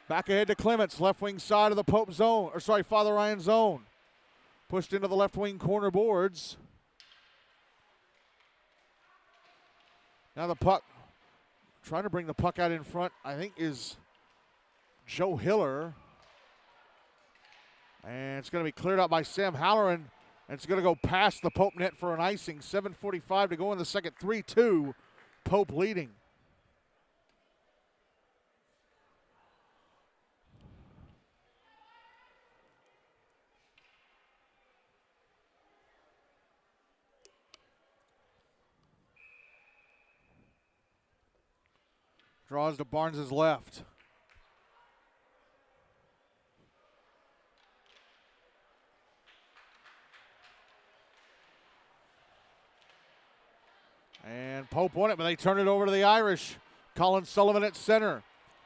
Back ahead to Clements, left wing side of the Pope zone, Father Ryan zone. Pushed into the left wing corner boards. Now the puck, trying to bring the puck out in front, I think is Joe Hiller. And it's going to be cleared out by Sam Halloran. And it's going to go past the Pope net for an icing. 7:45 to go in the second. 3-2, Pope leading. Draws to Barnes' left. And Pope won it, but they turn it over to the Irish. Colin Sullivan at center.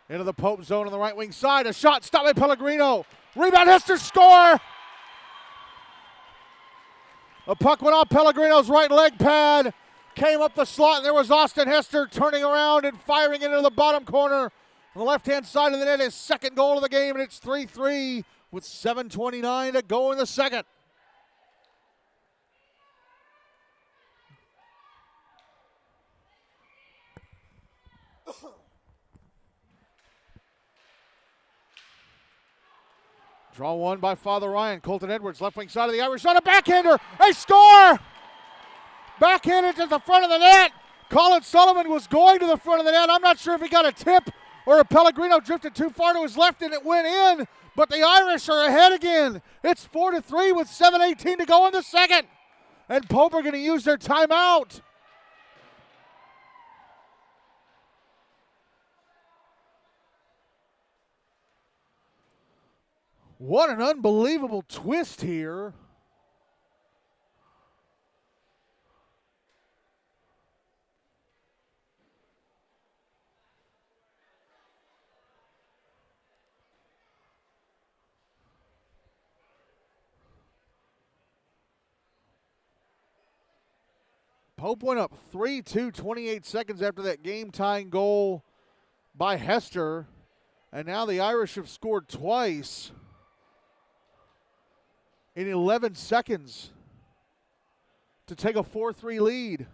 Into the Pope zone on the right wing side. A shot stopped by Pellegrino. Rebound, Hester, score! The puck went off Pellegrino's right leg pad, came up the slot, and there was Austin Hester turning around and firing it into the bottom corner. On the left-hand side of the net, his second goal of the game, and it's 3-3 with 7:29 to go in the second. Draw one by Father Ryan. Colton Edwards, left wing side of the Irish on a backhander. They score! Backhanded to the front of the net. Colin Sullivan was going to the front of the net. I'm not sure if he got a tip or if Pellegrino drifted too far to his left and it went in. But the Irish are ahead again. It's 4-3 with 7:18 to go in the second. And Pope are going to use their timeout. What an unbelievable twist here. Pope went up 3-2, 28 seconds after that game-tying goal by Hester. And now the Irish have scored twice in 11 seconds to take a 4-3 lead.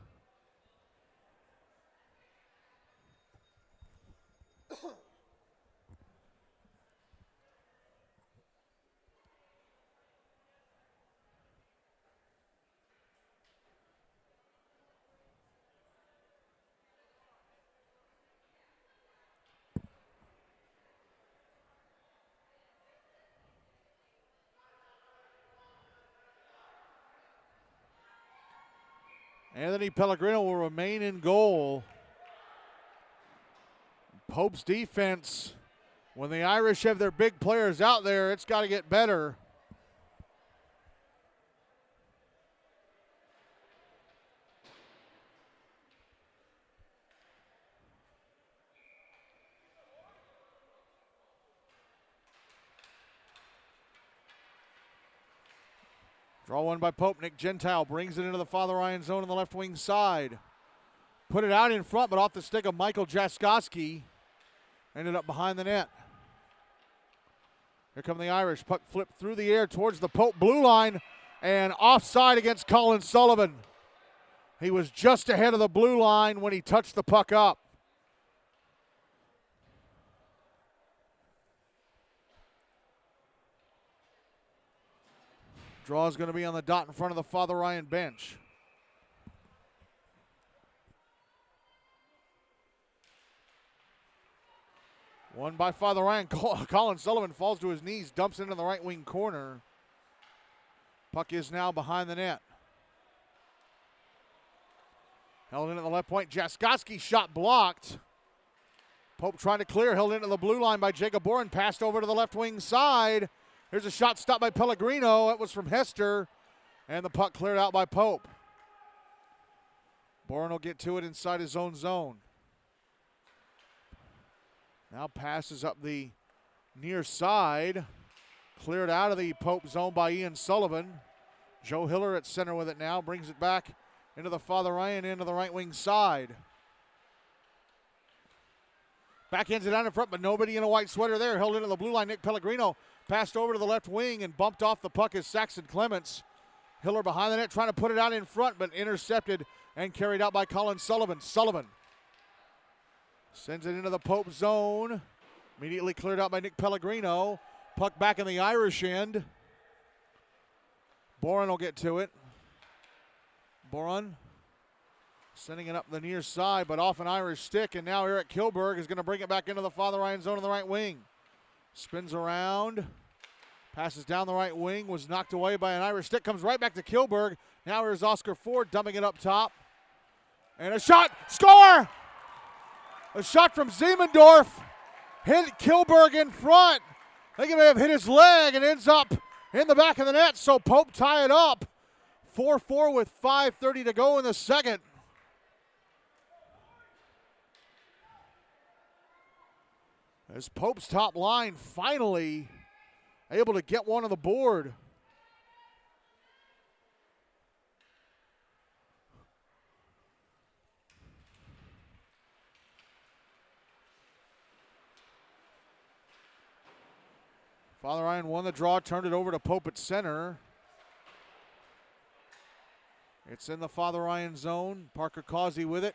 Anthony Pellegrino will remain in goal. Pope's defense, when the Irish have their big players out there, it's got to get better. Draw one by Pope. Nick Gentile brings it into the Father Ryan zone on the left wing side. Put it out in front, but off the stick of Michael Jaskowski. Ended up behind the net. Here come the Irish. Puck flipped through the air towards the Pope blue line and offside against Colin Sullivan. He was just ahead of the blue line when he touched the puck up. Draw is going to be on the dot in front of the Father Ryan bench. One by Father Ryan. Colin Sullivan falls to his knees, dumps into the right wing corner. Puck is now behind the net. Held in at the left point. Jaskowski shot blocked. Pope trying to clear. Held into the blue line by Jacob Boren. Passed over to the left wing side. Here's a shot stopped by Pellegrino. It was from Hester. And the puck cleared out by Pope. Boren will get to it inside his own zone. Now passes up the near side. Cleared out of the Pope zone by Ian Sullivan. Joe Hiller at center with it now. Brings it back into the Father Ryan into the right wing side. Backhands it down in front, but nobody in a white sweater there. Held into the blue line. Nick Pellegrino passed over to the left wing and bumped off the puck as Saxon Clements. Hiller behind the net trying to put it out in front, but intercepted and carried out by Colin Sullivan. Sullivan sends it into the Pope zone. Immediately cleared out by Nick Pellegrino. Puck back in the Irish end. Boren will get to it. Boren sending it up the near side, but off an Irish stick, and now Eric Kilberg is going to bring it back into the Father Ryan zone on the right wing. Spins around, passes down the right wing, was knocked away by an Irish stick, comes right back to Kilberg. Now here's Oscar Ford dumping it up top. And a shot, score! A shot from Siemendorf, hit Kilberg in front. I think he may have hit his leg and ends up in the back of the net, so Pope tie it up. 4-4 with 5:30 to go in the second. As Pope's top line finally able to get one on the board. Father Ryan won the draw, turned it over to Pope at center. It's in the Father Ryan zone. Parker Causey with it.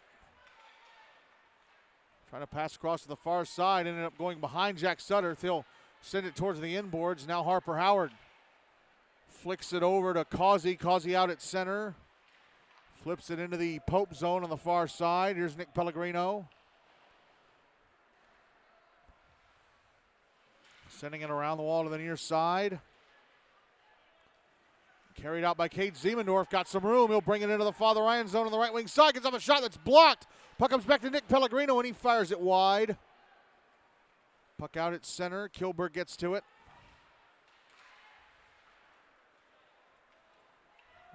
Trying to pass across to the far side. Ended up going behind Jack Sutter. He'll send it towards the inboards. Now Harper Howard flicks it over to Causey. Causey out at center. Flips it into the Pope zone on the far side. Here's Nick Pellegrino. Sending it around the wall to the near side. Carried out by Cade Ziemendorf. Got some room. He'll bring it into the Father Ryan zone on the right wing side. Gets off a shot that's blocked. Puck comes back to Nick Pellegrino and he fires it wide. Puck out at center. Kilberg gets to it.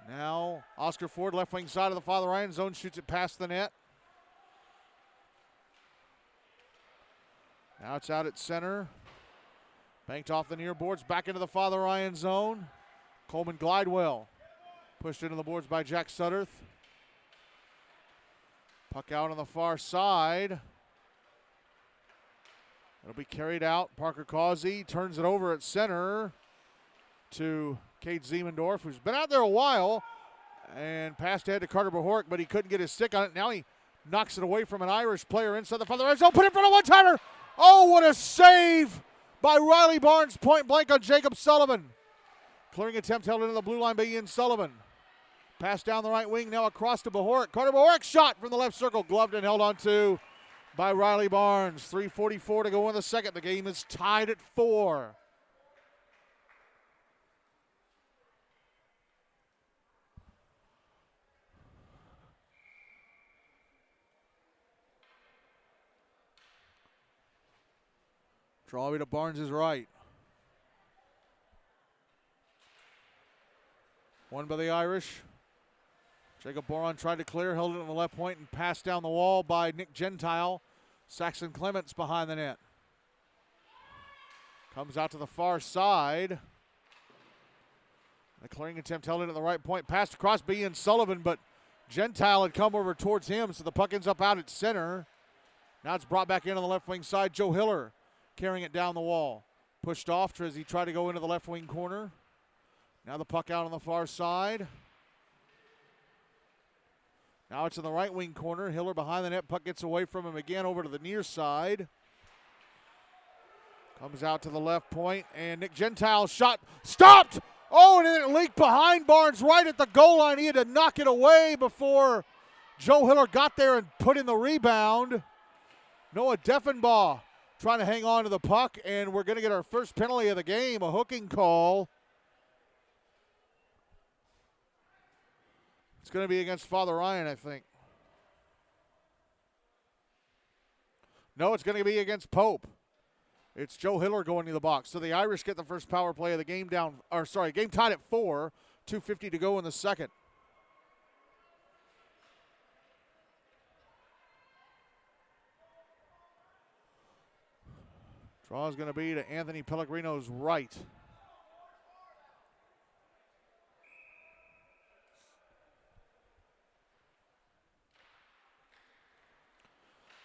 Now Oscar Ford, left wing side of the Father Ryan zone, shoots it past the net. Now it's out at center. Banked off the near boards, back into the Father Ryan zone. Coleman Glidewell pushed into the boards by Jack Sutterth. Puck out on the far side. It'll be carried out. Parker Causey turns it over at center to Cade Ziemendorf, who's been out there a while, and passed ahead to Carter Bohoric, but he couldn't get his stick on it. Now he knocks it away from an Irish player inside the Father Ryan zone. Put it in front of one-timer. Oh, what a save by Riley Barnes, point blank on Jacob Sullivan. Clearing attempt held into the blue line by Ian Sullivan. Pass down the right wing, now across to Bohoric. Carter Bohoric shot from the left circle, gloved and held on to by Riley Barnes. 3:44 to go in the second. The game is tied at 4. Draw to Barnes is right. One by the Irish. Jacob Boron tried to clear, held it on the left point, and passed down the wall by Nick Gentile. Saxon Clements behind the net. Comes out to the far side. The clearing attempt held it at the right point. Passed across by Ian Sullivan, but Gentile had come over towards him, so the puck ends up out at center. Now it's brought back in on the left wing side. Joe Hiller carrying it down the wall. Pushed off as he tried to go into the left wing corner. Now the puck out on the far side. Now it's in the right wing corner. Hiller behind the net. Puck gets away from him again over to the near side. Comes out to the left point, and Nick Gentile's shot stopped! Oh, and then it leaked behind Barnes right at the goal line. He had to knock it away before Joe Hiller got there and put in the rebound. Noah Deffenbaugh trying to hang on to the puck, and we're going to get our first penalty of the game, a hooking call. It's going to be against Father Ryan, I think. No, it's going to be against Pope. It's Joe Hiller going to the box. So the Irish get the first power play of the game game tied at 4, 2:50 to go in the second. Draw is going to be to Anthony Pellegrino's right.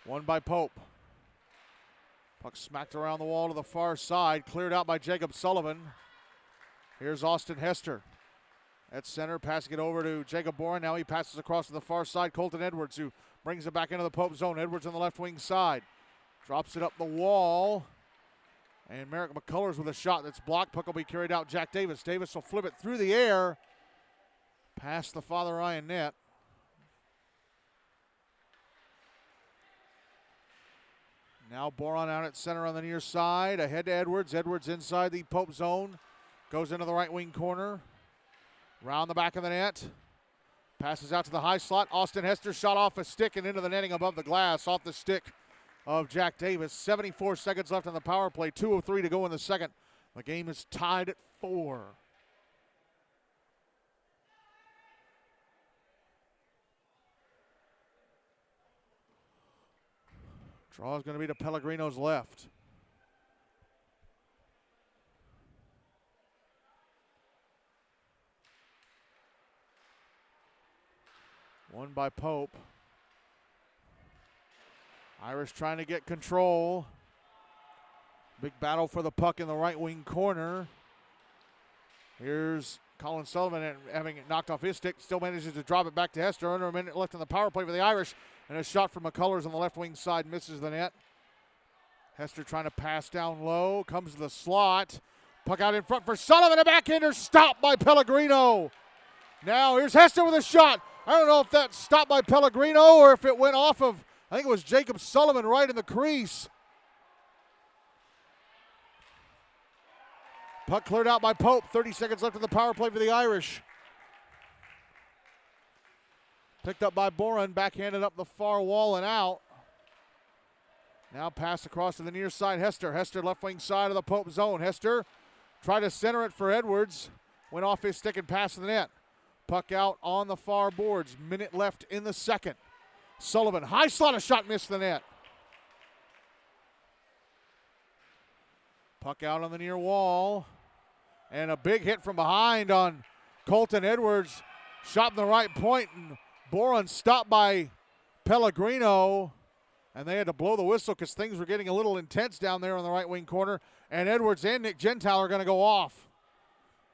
One by Pope. Puck smacked around the wall to the far side, cleared out by Jacob Sullivan. Here's Austin Hester at center, passing it over to Jacob Boren. Now he passes across to the far side. Colton Edwards, who brings it back into the Pope zone. Edwards on the left wing side. Drops it up the wall. And Merrick McCullers with a shot that's blocked. Puck will be carried out. Jack Davis. Davis will flip it through the air. Past the Father Ryan net. Now Boron out at center on the near side. Ahead to Edwards. Edwards inside the Pope zone. Goes into the right wing corner. Round the back of the net. Passes out to the high slot. Austin Hester shot off a stick and into the netting above the glass. Off the stick of Jack Davis. 74 seconds left on the power play. 2:03 to go in the second. The game is tied at 4. Draw is going to be to Pellegrino's left. One by Pope. Irish trying to get control. Big battle for the puck in the right wing corner. Here's Colin Sullivan having it knocked off his stick. Still manages to drop it back to Hester. Under a minute left in the power play for the Irish. And a shot from McCullers on the left wing side misses the net. Hester trying to pass down low. Comes to the slot. Puck out in front for Sullivan. A backhander stopped by Pellegrino. Now here's Hester with a shot. I don't know if that's stopped by Pellegrino or if it went off of, I think it was Jacob Sullivan right in the crease. Puck cleared out by Pope. 30 seconds left in the power play for the Irish. Picked up by Boren, backhanded up the far wall and out. Now pass across to the near side, Hester. Hester left wing side of the Pope zone. Hester tried to center it for Edwards. Went off his stick and passed to the net. Puck out on the far boards. Minute left in the second. Sullivan, high slot, a shot missed the net. Puck out on the near wall. And a big hit from behind on Colton Edwards. Shot in the right point, and Boren stopped by Pellegrino. And they had to blow the whistle because things were getting a little intense down there on the right wing corner. And Edwards and Nick Gentile are going to go off.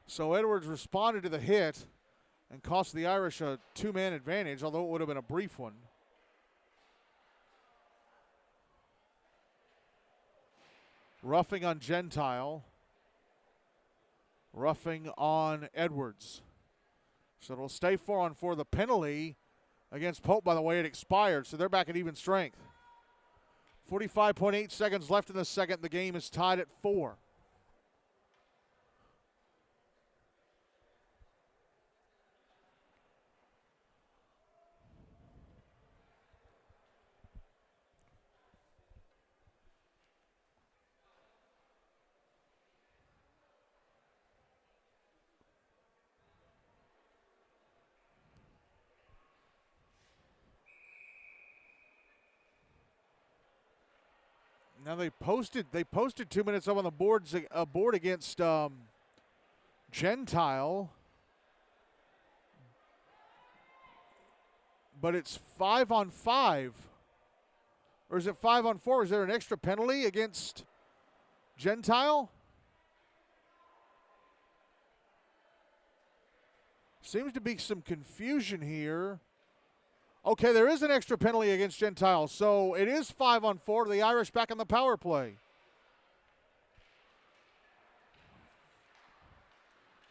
So Edwards responded to the hit and cost the Irish a two-man advantage, although it would have been a brief one. Roughing on Gentile. Roughing on Edwards. So it'll stay 4-on-4. The penalty against Pope, by the way, it expired, so they're back at even strength. 45.8 seconds left in the second. The game is tied at 4. Now they posted 2 minutes up on the board against Gentile, but it's 5-on-5, or is it 5-on-4? Is there an extra penalty against Gentile? Seems to be some confusion here. Okay, there is an extra penalty against Gentile, so it is 5-on-4. The Irish back on the power play.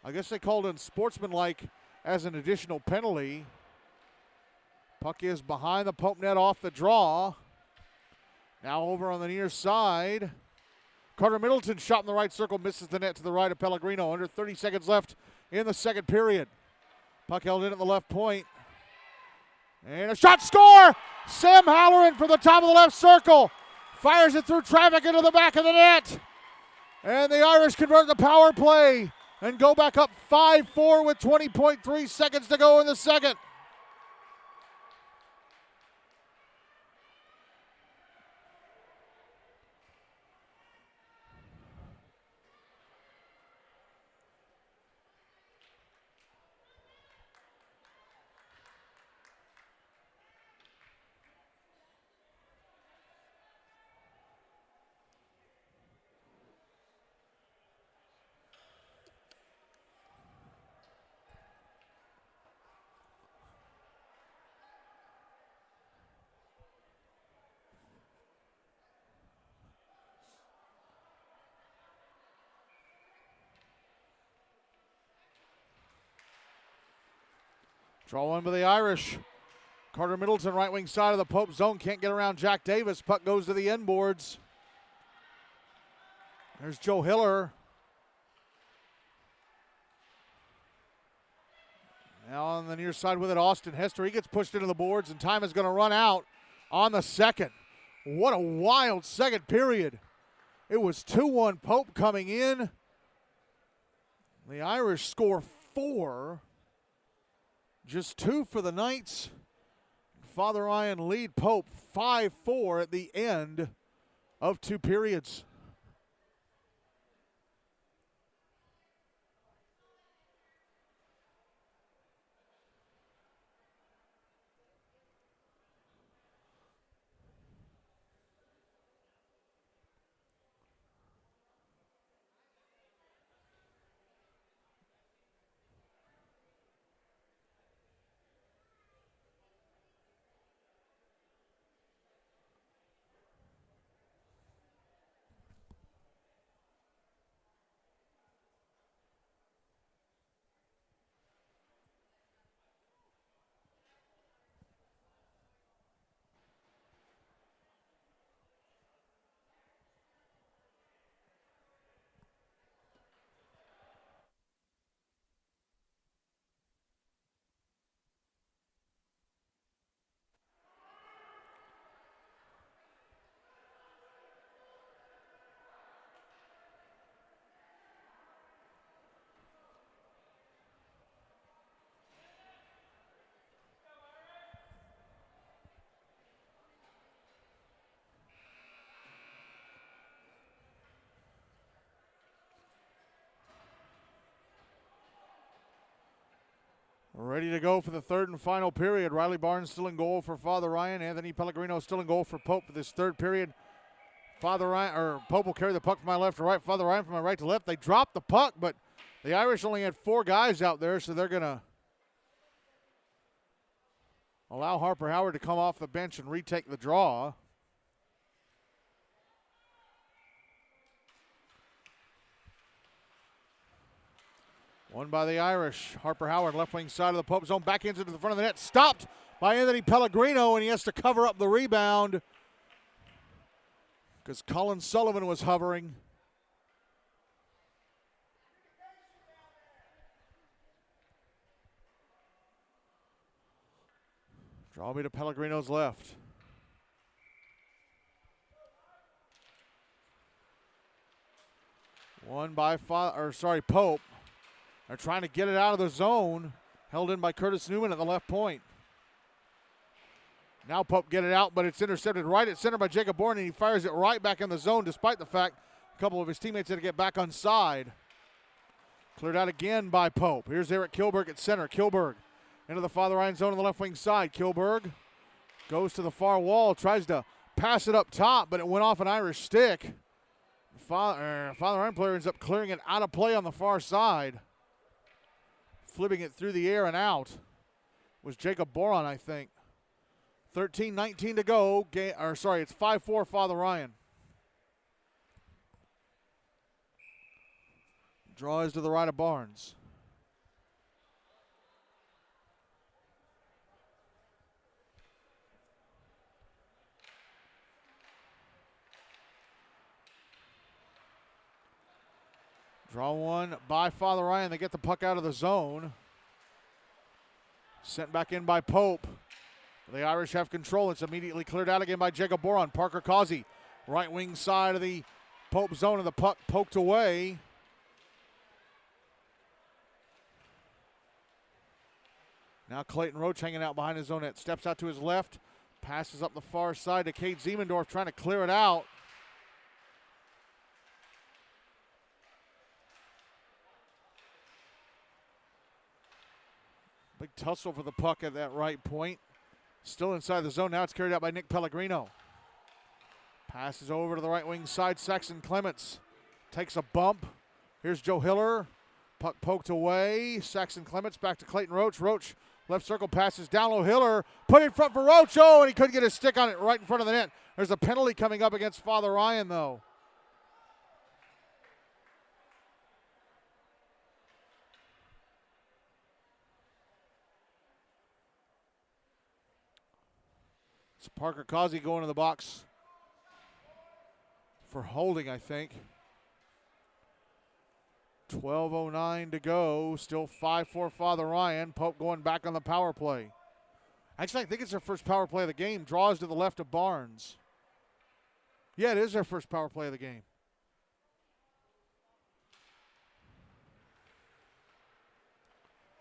I guess they called it sportsmanlike as an additional penalty. Puck is behind the Pope net off the draw. Now over on the near side. Carter Middleton shot in the right circle, misses the net to the right of Pellegrino. Under 30 seconds left in the second period. Puck held in at the left point. And a shot, score! Sam Halloran from the top of the left circle. Fires it through traffic into the back of the net. And the Irish convert the power play and go back up 5-4 with 20.3 seconds to go in the second. Draw one by the Irish. Carter Middleton, right wing side of the Pope zone. Can't get around Jack Davis. Puck goes to the end boards. There's Joe Hiller. Now on the near side with it, Austin Hester. He gets pushed into the boards, and time is going to run out on the second. What a wild second period. It was 2-1 Pope coming in. The Irish score 4. Just 2 for the Knights. Father Ryan lead Pope 5-4 at the end of 2 periods. Ready to go for the third and final period. Riley Barnes still in goal for Father Ryan. Anthony Pellegrino still in goal for Pope for this third period. Pope will carry the puck from my left to right. Father Ryan from my right to left. They dropped the puck, but the Irish only had 4 guys out there, so they're going to allow Harper Howard to come off the bench and retake the draw. Won by the Irish. Harper Howard, left wing side of the Pope zone, back into the front of the net. Stopped by Anthony Pellegrino, and he has to cover up the rebound because Colin Sullivan was hovering. Draw me to Pellegrino's left. Won by Pope. They're trying to get it out of the zone. Held in by Curtis Newman at the left point. Now Pope get it out, but it's intercepted right at center by Jacob Bourne, and he fires it right back in the zone despite the fact a couple of his teammates had to get back on side. Cleared out again by Pope. Here's Eric Kilberg at center. Kilberg into the Father Ryan zone on the left wing side. Kilberg goes to the far wall, tries to pass it up top, but it went off an Irish stick. Father Ryan player ends up clearing it out of play on the far side. Flipping it through the air and out was Jacob Boron, I think. 13-19 to go. It's 5-4 Father Ryan. Draw is to the right of Barnes. Draw one by Father Ryan. They get the puck out of the zone. Sent back in by Pope. The Irish have control. It's immediately cleared out again by Jacob Boron. Parker Causey, right wing side of the Pope zone, and the puck poked away. Now Clayton Roach hanging out behind his own net. Steps out to his left. Passes up the far side to Cade Ziemendorf, trying to clear it out. Big tussle for the puck at that right point. Still inside the zone. Now it's carried out by Nick Pellegrino. Passes over to the right wing side. Saxon Clements takes a bump. Here's Joe Hiller. Puck poked away. Saxon Clements back to Clayton Roach. Roach left circle passes down low. Hiller put in front for Roach. Oh, and he couldn't get his stick on it right in front of the net. There's a penalty coming up against Father Ryan, though. It's Parker Causey going to the box for holding, I think. 12:09 to go. Still 5-4 Father Ryan. Pope going back on the power play. Actually, I think it's their first power play of the game. Draws to the left of Barnes. Yeah, it is their first power play of the game.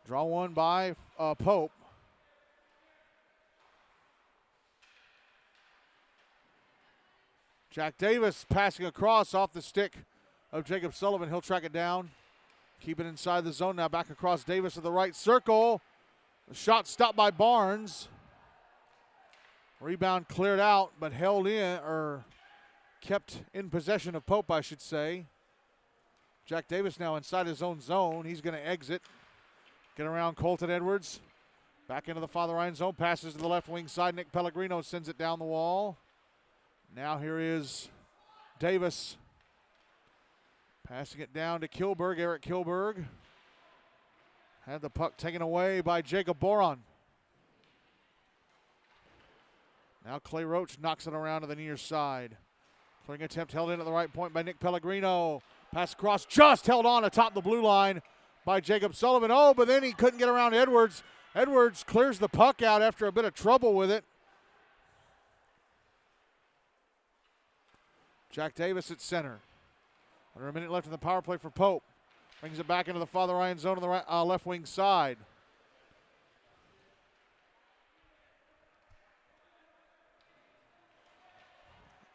Draw one by Pope. Jack Davis passing across off the stick of Jacob Sullivan. He'll track it down. Keep it inside the zone now. Back across Davis to the right circle. The shot stopped by Barnes. Rebound cleared out, but held in, or kept in possession of Pope, I should say. Jack Davis now inside his own zone. He's going to exit. Get around Colton Edwards. Back into the Father Ryan zone. Passes to the left wing side. Nick Pellegrino sends it down the wall. Now here is Davis. Passing it down to Kilberg, Eric Kilberg. Had the puck taken away by Jacob Boron. Now Clay Roach knocks it around to the near side. Clearing attempt held in at the right point by Nick Pellegrino. Pass across, just held on atop the blue line by Jacob Sullivan. Oh, but then he couldn't get around Edwards. Edwards clears the puck out after a bit of trouble with it. Jack Davis at center. Under a minute left in the power play for Pope. Brings it back into the Father Ryan zone on the right, left wing side.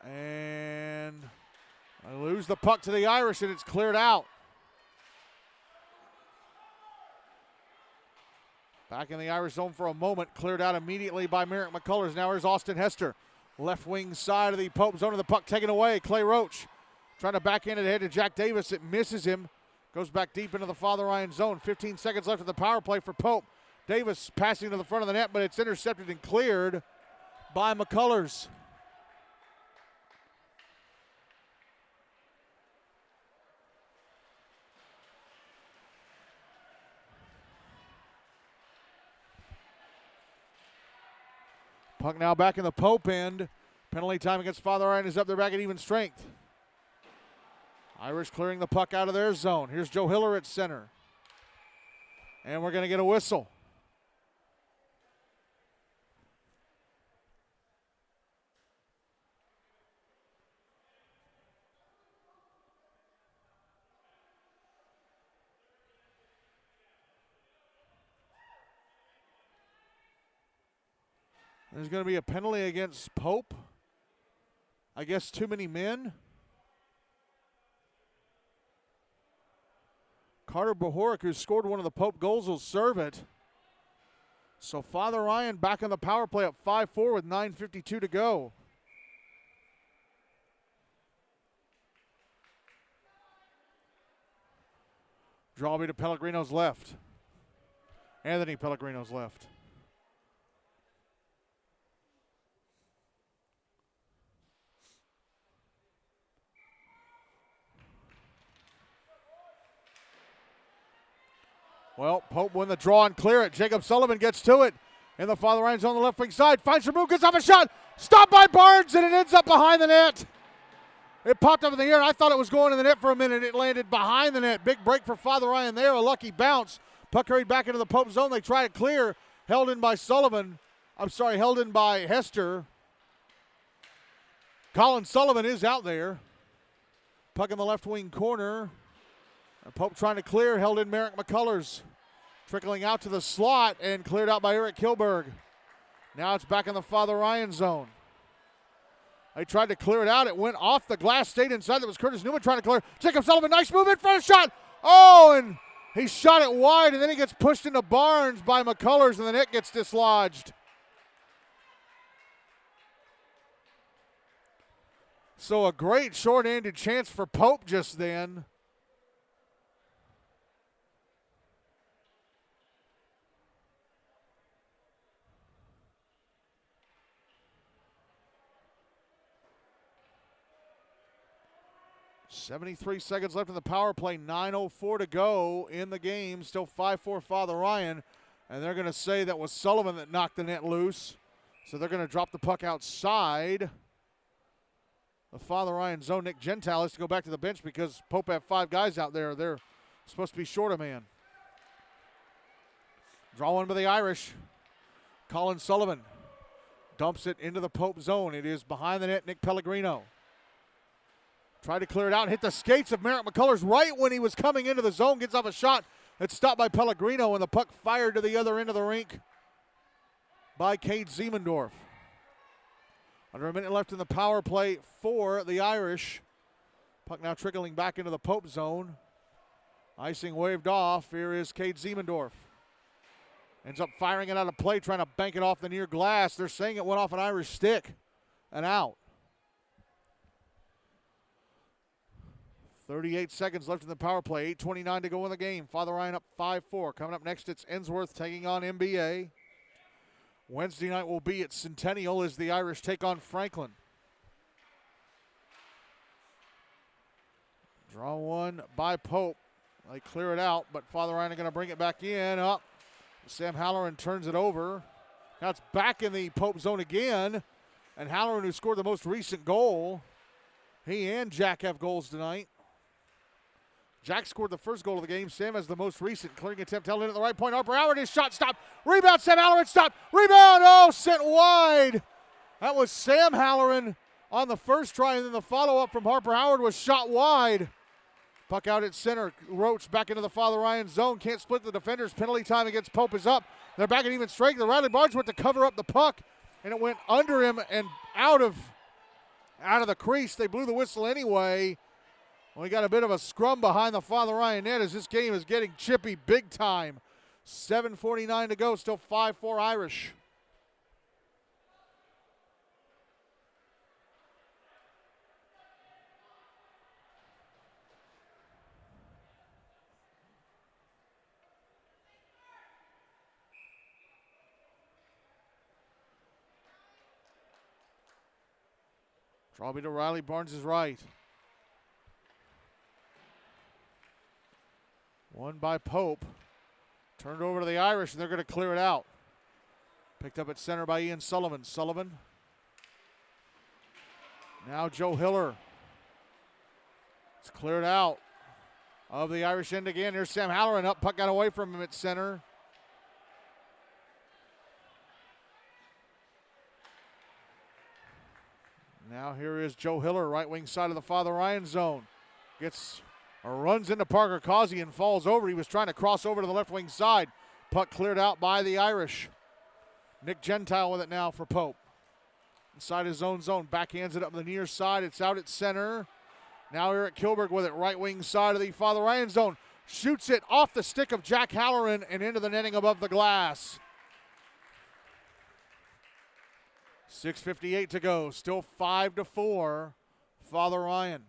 And I lose the puck to the Irish, and it's cleared out. Back in the Irish zone for a moment. Cleared out immediately by Merrick McCullers. Now here's Austin Hester. Left wing side of the Pope zone of the puck taken away. Clay Roach trying to backhand it ahead to Jack Davis. It misses him. Goes back deep into the Father Ryan zone. 15 seconds left of the power play for Pope. Davis passing to the front of the net, but it's intercepted and cleared by McCullers. Puck now back in the Pope end. Penalty time against Father Ryan is up. They're back at even strength. Irish clearing the puck out of their zone. Here's Joe Hiller at center. And we're going to get a whistle. There's going to be a penalty against Pope. I guess too many men. Carter Bohoric, who scored one of the Pope goals, will serve it. So Father Ryan back on the power play at 5-4 with 9:52 to go. Draw will be to Pellegrino's left. Anthony Pellegrino's left. Well, Pope win the draw and clear it. Jacob Sullivan gets to it. In the Father Ryan's on the left wing side. Finds some room, gets off a shot. Stopped by Barnes, and it ends up behind the net. It popped up in the air, and I thought it was going in the net for a minute. It landed behind the net. Big break for Father Ryan there. A lucky bounce. Puck hurried back into the Pope zone. They try to clear. Held in by Sullivan. Held in by Hester. Colin Sullivan is out there. Puck in the left wing corner. Pope trying to clear, held in Merrick McCullers. Trickling out to the slot and cleared out by Eric Kilberg. Now it's back in the Father Ryan zone. They tried to clear it out. It went off the glass, stayed inside. That was Curtis Newman trying to clear. Jacob Sullivan, nice move in front of shot. Oh, and he shot it wide, and then he gets pushed into Barnes by McCullers, and the net gets dislodged. So a great short-handed chance for Pope just then. .73 seconds left in the power play, 9:04 to go in the game. Still 5-4 Father Ryan, and they're going to say that was Sullivan that knocked the net loose. So they're going to drop the puck outside the Father Ryan zone. Nick Gentile has to go back to the bench because Pope have 5 guys out there. They're supposed to be short a man. Draw one by the Irish. Colin Sullivan dumps it into the Pope zone. It is behind the net, Nick Pellegrino. Tried to clear it out and hit the skates of Merrick McCullers right when he was coming into the zone. Gets off a shot. It's stopped by Pellegrino, and the puck fired to the other end of the rink by Cade Ziemendorf. Under a minute left in the power play for the Irish. Puck now trickling back into the Pope zone. Icing waved off. Here is Cade Ziemendorf. Ends up firing it out of play, trying to bank it off the near glass. They're saying it went off an Irish stick and out. 38 seconds left in the power play. 8:29 to go in the game. Father Ryan up 5-4. Coming up next, it's Ensworth taking on MBA. Wednesday night will be at Centennial as the Irish take on Franklin. Draw one by Pope. They clear it out, but Father Ryan are going to bring it back in. Up. Sam Halloran turns it over. Now it's back in the Pope zone again. And Halloran, who scored the most recent goal, he and Jack have goals tonight. Jack scored the first goal of the game. Sam has the most recent. Clearing attempt held in at the right point. Harper Howard, his shot stopped. Rebound, Sam Halloran stopped. Rebound, oh, sent wide. That was Sam Halloran on the first try, and then the follow-up from Harper Howard was shot wide. Puck out at center. Roach back into the Father Ryan zone. Can't split the defenders. Penalty time against Pope is up. They're back at even strength. The Riley Barnes went to cover up the puck, and it went under him and out of the crease. They blew the whistle anyway. We got a bit of a scrum behind the Father Ryan net as this game is getting chippy big time. 7:49 to go, still 5-4 Irish. Draw to Riley Barnes is right. One by Pope. Turned over to the Irish, and they're going to clear it out. Picked up at center by Ian Sullivan. Sullivan. Now Joe Hiller. It's cleared out of the Irish end again. Here's Sam Halloran up. Puck got away from him at center. Now here is Joe Hiller, right wing side of the Father Ryan zone. Gets or runs into Parker Causey and falls over. He was trying to cross over to the left wing side. Puck cleared out by the Irish. Nick Gentile with it now for Pope. Inside his own zone. Backhands it up the near side. It's out at center. Now Eric Kilberg with it. Right wing side of the Father Ryan zone. Shoots it off the stick of Jack Halloran and into the netting above the glass. 6:58 to go. Still 5-4. Father Ryan.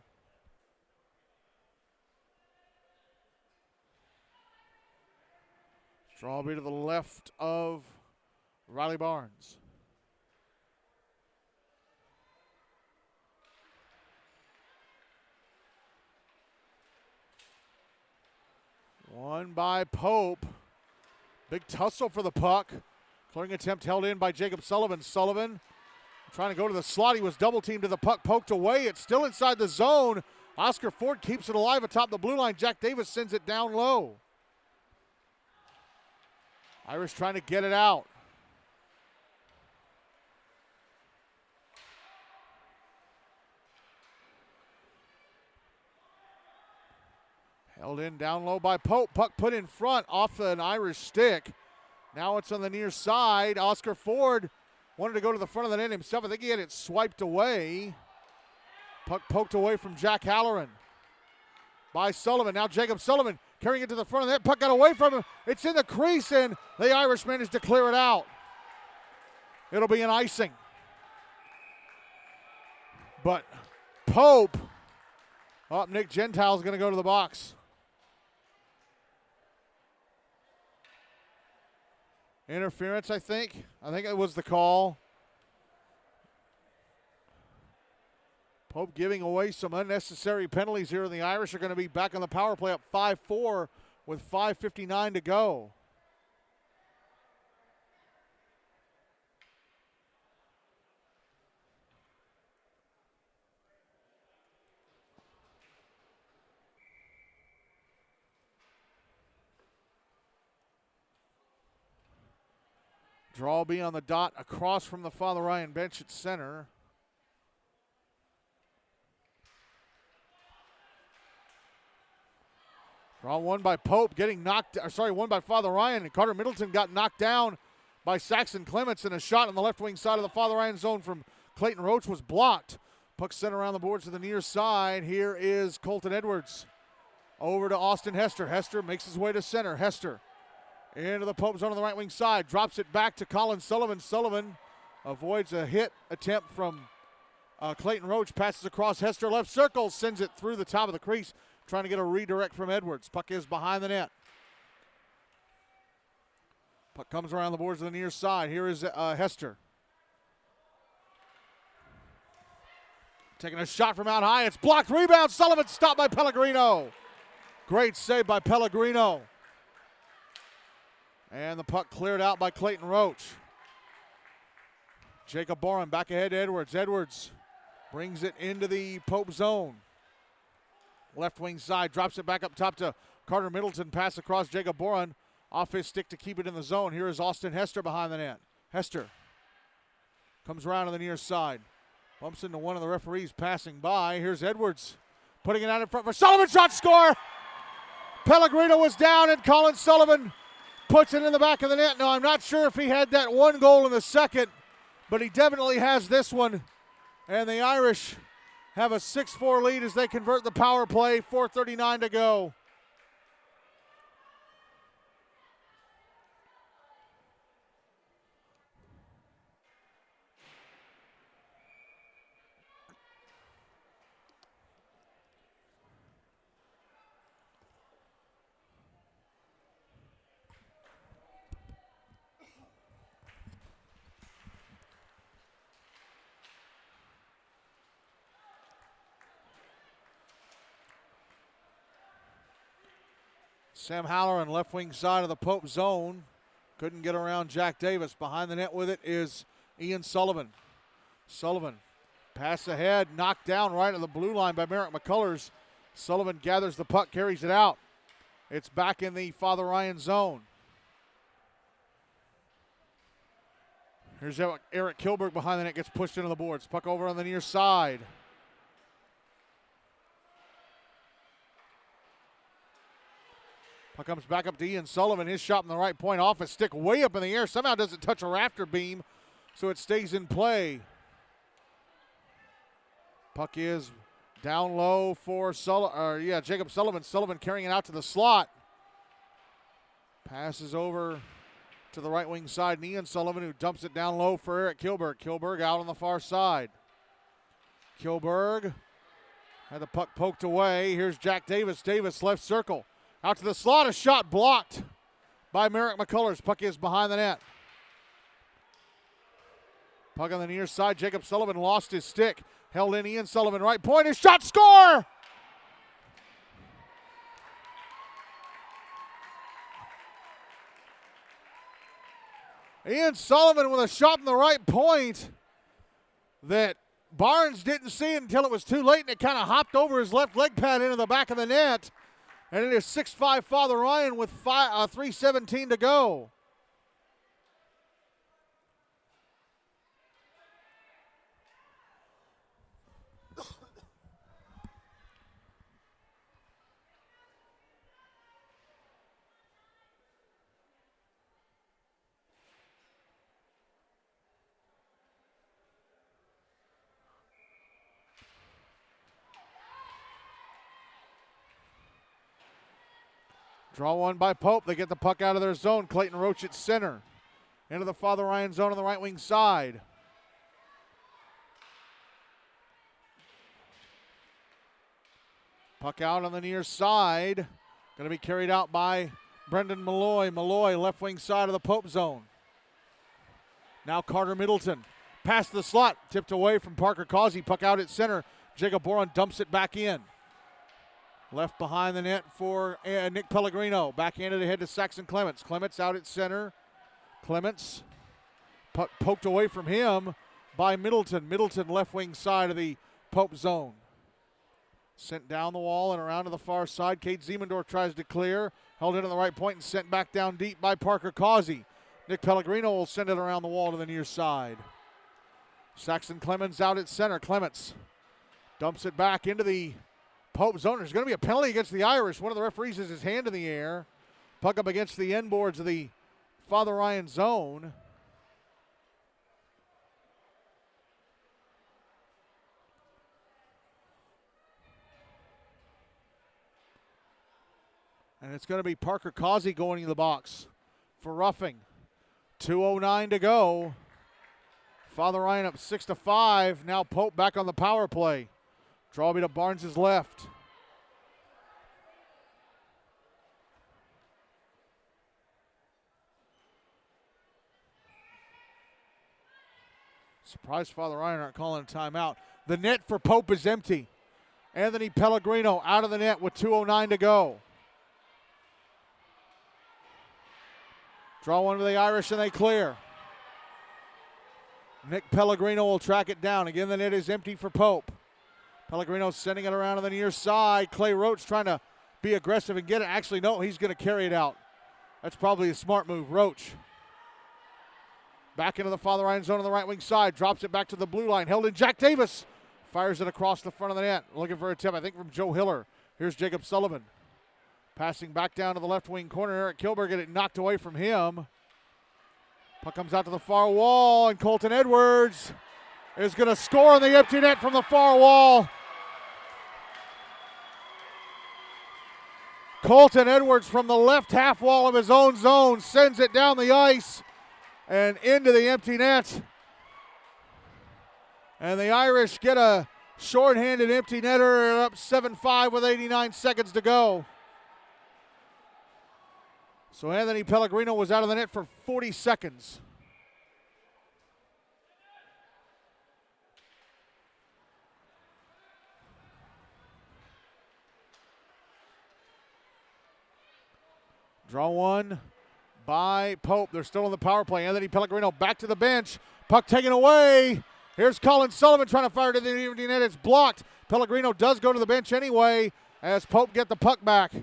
Strawberry to the left of Riley Barnes. One by Pope. Big tussle for the puck. Clearing attempt held in by Jacob Sullivan. Sullivan trying to go to the slot. He was double teamed to the puck, poked away. It's still inside the zone. Oscar Ford keeps it alive atop the blue line. Jack Davis sends it down low. Irish trying to get it out. Held in down low by Pope. Puck put in front off an Irish stick. Now it's on the near side. Oscar Ford wanted to go to the front of the net himself. I think he had it swiped away. Puck poked away from Jack Halloran by Sullivan. Now Jacob Sullivan carrying it to the front of the net. Puck got away from him. It's in the crease, and the Irish managed to clear it out. It'll be an icing. But Pope, Nick Gentile's going to go to the box. Interference, I think. I think it was the call. Pope giving away some unnecessary penalties here, and the Irish are going to be back on the power play up 5-4 with 5:59 to go. Draw will be on the dot across from the Father Ryan bench at center. Draw one by Pope getting knocked, one by Father Ryan, and Carter Middleton got knocked down by Saxon Clements, and a shot on the left wing side of the Father Ryan zone from Clayton Roach was blocked. Puck sent around the boards to the near side. Here is Colton Edwards. Over to Austin Hester. Hester makes his way to center. Hester into the Pope zone on the right wing side. Drops it back to Colin Sullivan. Sullivan avoids a hit attempt from Clayton Roach. Passes across Hester left circle. Sends it through the top of the crease. Trying to get a redirect from Edwards. Puck is behind the net. Puck comes around the boards to the near side. Here is Hester. Taking a shot from out high. It's blocked. Rebound. Sullivan stopped by Pellegrino. Great save by Pellegrino. And the puck cleared out by Clayton Roach. Jacob Boren back ahead to Edwards. Edwards brings it into the Pope zone. Left wing side, drops it back up top to Carter Middleton. Pass across Jacob Boren. Off his stick to keep it in the zone. Here is Austin Hester behind the net. Hester comes around on the near side. Bumps into one of the referees passing by. Here's Edwards putting it out in front for Sullivan. Shot, score! Pellegrino was down, and Colin Sullivan puts it in the back of the net. Now, I'm not sure if he had that one goal in the second, but he definitely has this one. And the Irish have a 6-4 lead as they convert the power play. 4:39 to go. Sam Halloran, left wing side of the Pope zone. Couldn't get around Jack Davis. Behind the net with it is Ian Sullivan. Sullivan, pass ahead, knocked down right at the blue line by Merrick McCullers. Sullivan gathers the puck, carries it out. It's back in the Father Ryan zone. Here's Eric Kilberg behind the net, gets pushed into the boards. Puck over on the near side. Puck comes back up to Ian Sullivan. His shot from the right point off a stick way up in the air. Somehow doesn't touch a rafter beam, so it stays in play. Puck is down low for Jacob Sullivan. Sullivan carrying it out to the slot. Passes over to the right wing side. And Ian Sullivan, who dumps it down low for Eric Kilberg. Kilberg out on the far side. Kilberg had the puck poked away. Here's Jack Davis. Davis left circle. Out to the slot, a shot blocked by Merrick McCullers. Puck is behind the net. Puck on the near side. Jacob Sullivan lost his stick. Held in Ian Sullivan, right point. His shot, score! Ian Sullivan with a shot from the right point that Barnes didn't see until it was too late, and it kind of hopped over his left leg pad into the back of the net. And it is 6-5 Father Ryan with 3:17 to go. Draw one by Pope. They get the puck out of their zone. Clayton Roach at center. Into the Father Ryan zone on the right wing side. Puck out on the near side. Going to be carried out by Brendan Malloy. Malloy, left wing side of the Pope zone. Now Carter Middleton. Past the slot. Tipped away from Parker Causey. Puck out at center. Jacob Boron dumps it back in. Left behind the net for Nick Pellegrino. Backhanded ahead to Saxon Clements. Clements out at center. Clements poked away from him by Middleton. Middleton left wing side of the Pope zone. Sent down the wall and around to the far side. Cade Ziemendorf tries to clear. Held in on the right point and sent back down deep by Parker Causey. Nick Pellegrino will send it around the wall to the near side. Saxon Clements out at center. Clements dumps it back into the Pope zone. There's going to be a penalty against the Irish. One of the referees has his hand in the air. Puck up against the end boards of the Father Ryan zone. And it's going to be Parker Causey going into the box for roughing. 2:09 to go. Father Ryan up 6-5. Now Pope back on the power play. Drawby to Barnes' left. Surprised Father Ryan aren't calling a timeout. The net for Pope is empty. Anthony Pellegrino out of the net with 2:09 to go. Draw one for the Irish and they clear. Nick Pellegrino will track it down. Again, the net is empty for Pope. Pellegrino sending it around on the near side. Clay Roach trying to be aggressive and get it. Actually, no, he's going to carry it out. That's probably a smart move. Roach back into the Father Ryan zone on the right wing side. Drops it back to the blue line. Held in Jack Davis. Fires it across the front of the net. Looking for a tip, I think, from Joe Hiller. Here's Jacob Sullivan. Passing back down to the left wing corner. Eric Kilberg get it knocked away from him. Puck comes out to the far wall, and Colton Edwards is going to score on the empty net from the far wall. Colton Edwards from the left half wall of his own zone sends it down the ice and into the empty net. And the Irish get a shorthanded empty netter, up 7-5 with 89 seconds to go. So Anthony Pellegrino was out of the net for 40 seconds. Draw one by Pope. They're still on the power play. Anthony Pellegrino back to the bench. Puck taken away. Here's Colin Sullivan trying to fire to the empty net. It's blocked. Pellegrino does go to the bench anyway as Pope get the puck back.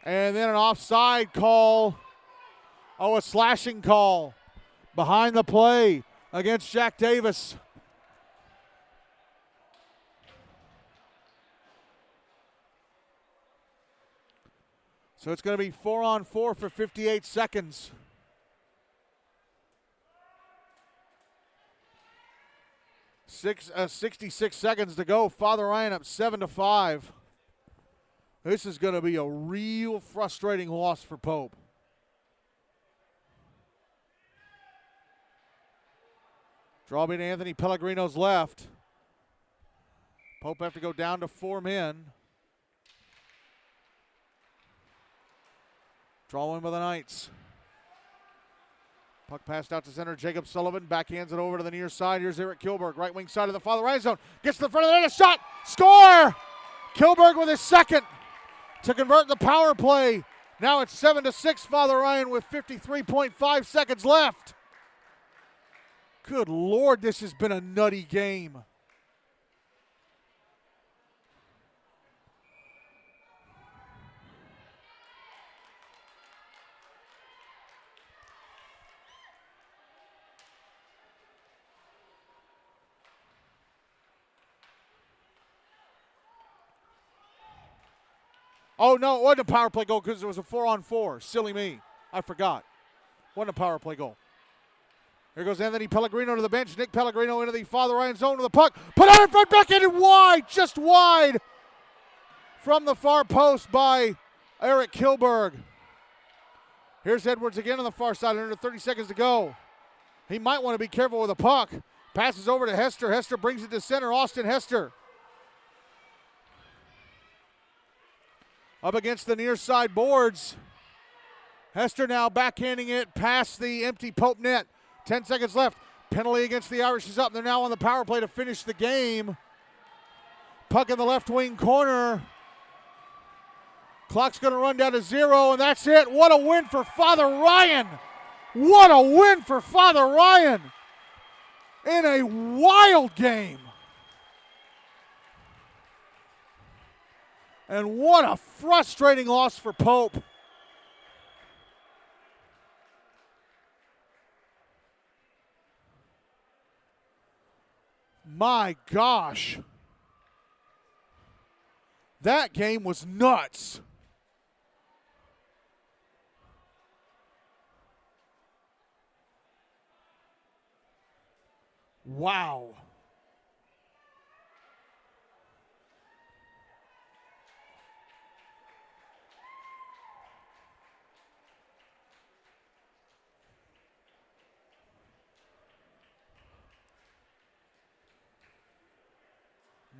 And then an offside call. Oh, a slashing call behind the play against Jack Davis. So it's going to be 4-on-4 for 58 seconds. 66 seconds to go. Father Ryan up 7-5. This is going to be a real frustrating loss for Pope. Draw to Anthony Pellegrino's left. Pope have to go down to 4 men. Draw in by the Knights. Puck passed out to center. Jacob Sullivan backhands it over to the near side. Here's Eric Kilberg, right wing side of the Father Ryan zone. Gets to the front of the net, a shot, score! Kilberg with his second to convert the power play. Now it's 7-6 Father Ryan with 53.5 seconds left. Good Lord, this has been a nutty game. Oh, no, it wasn't a power play goal because it was a 4-on-4. Silly me. I forgot. Wasn't a power play goal. Here goes Anthony Pellegrino to the bench. Nick Pellegrino into the Father Ryan zone to the puck. Put out in front, backhanded wide, just wide from the far post by Eric Kilberg. Here's Edwards again on the far side. Under 30 seconds to go. He might want to be careful with the puck. Passes over to Hester. Hester brings it to center. Austin Hester. Up against the near side boards. Hester now backhanding it past the empty Pope net. 10 seconds left. Penalty against the Irish is up. They're now on the power play to finish the game. Puck in the left wing corner. Clock's going to run down to 0, and that's it. What a win for Father Ryan. What a win for Father Ryan in a wild game. And what a frustrating loss for Pope. My gosh. That game was nuts. Wow.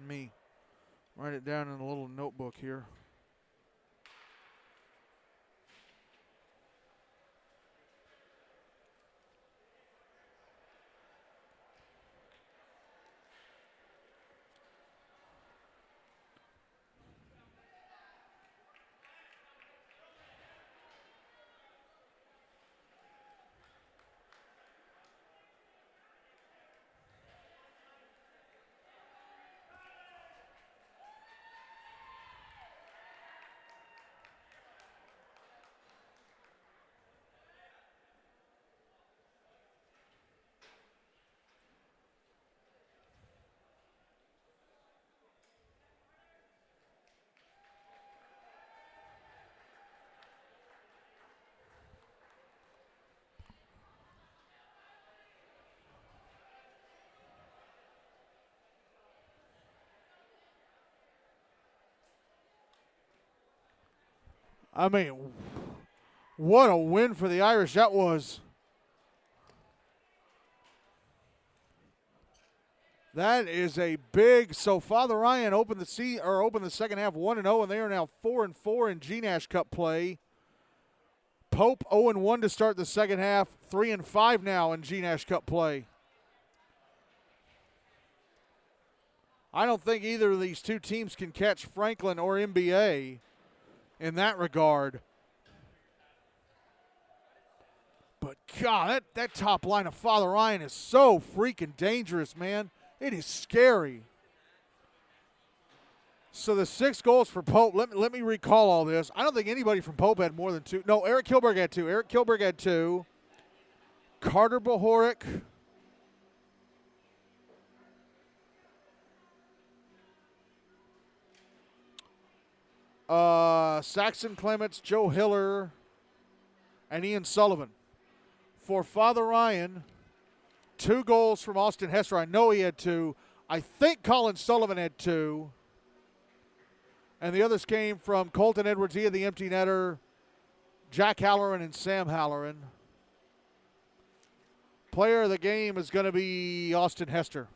Me write it down in a little notebook here. I mean, what a win for the Irish that was. That is a big. So Father Ryan opened the second half 1-0, and they are now 4-4 in GNASH Cup play. Pope 0-1 to start the second half, 3-5 now in GNASH Cup play. I don't think either of these two teams can catch Franklin or NBA in that regard. God, that top line of Father Ryan is so freaking dangerous, man. It is scary. So the 6 goals for Pope, let me recall all this. I don't think anybody from Pope had more than 2. No, Eric Kilberg had 2. Eric Kilberg had 2. Carter Bohoric. Saxon Clements, Joe Hiller, and Ian Sullivan. For Father Ryan, 2 goals from Austin Hester. I know he had 2. I think Colin Sullivan had 2. And the others came from Colton Edwards, he had the empty netter, Jack Halloran and Sam Halloran. Player of the game is going to be Austin Hester.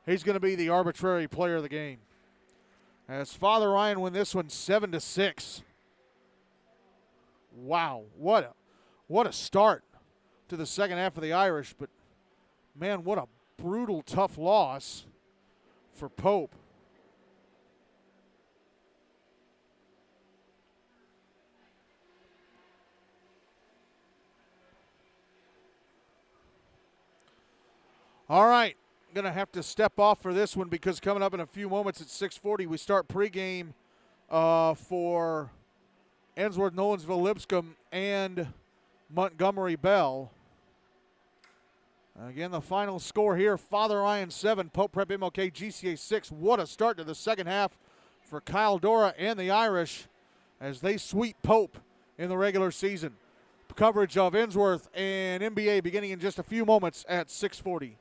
He's going to be the arbitrary player of the game. As Father Ryan win this one 7-6. Wow, what a start to the second half of the Irish, but man, what a brutal, tough loss for Pope. All right, going to have to step off for this one because coming up in a few moments at 6:40, we start pregame for Ensworth, Nolensville, Lipscomb, and Montgomery Bell. Again, the final score here, Father Ryan 7, Pope Prep-MLK-GCA 6. What a start to the second half for Kyle Dora and the Irish as they sweep Pope in the regular season. Coverage of Ensworth and NBA beginning in just a few moments at 6:40.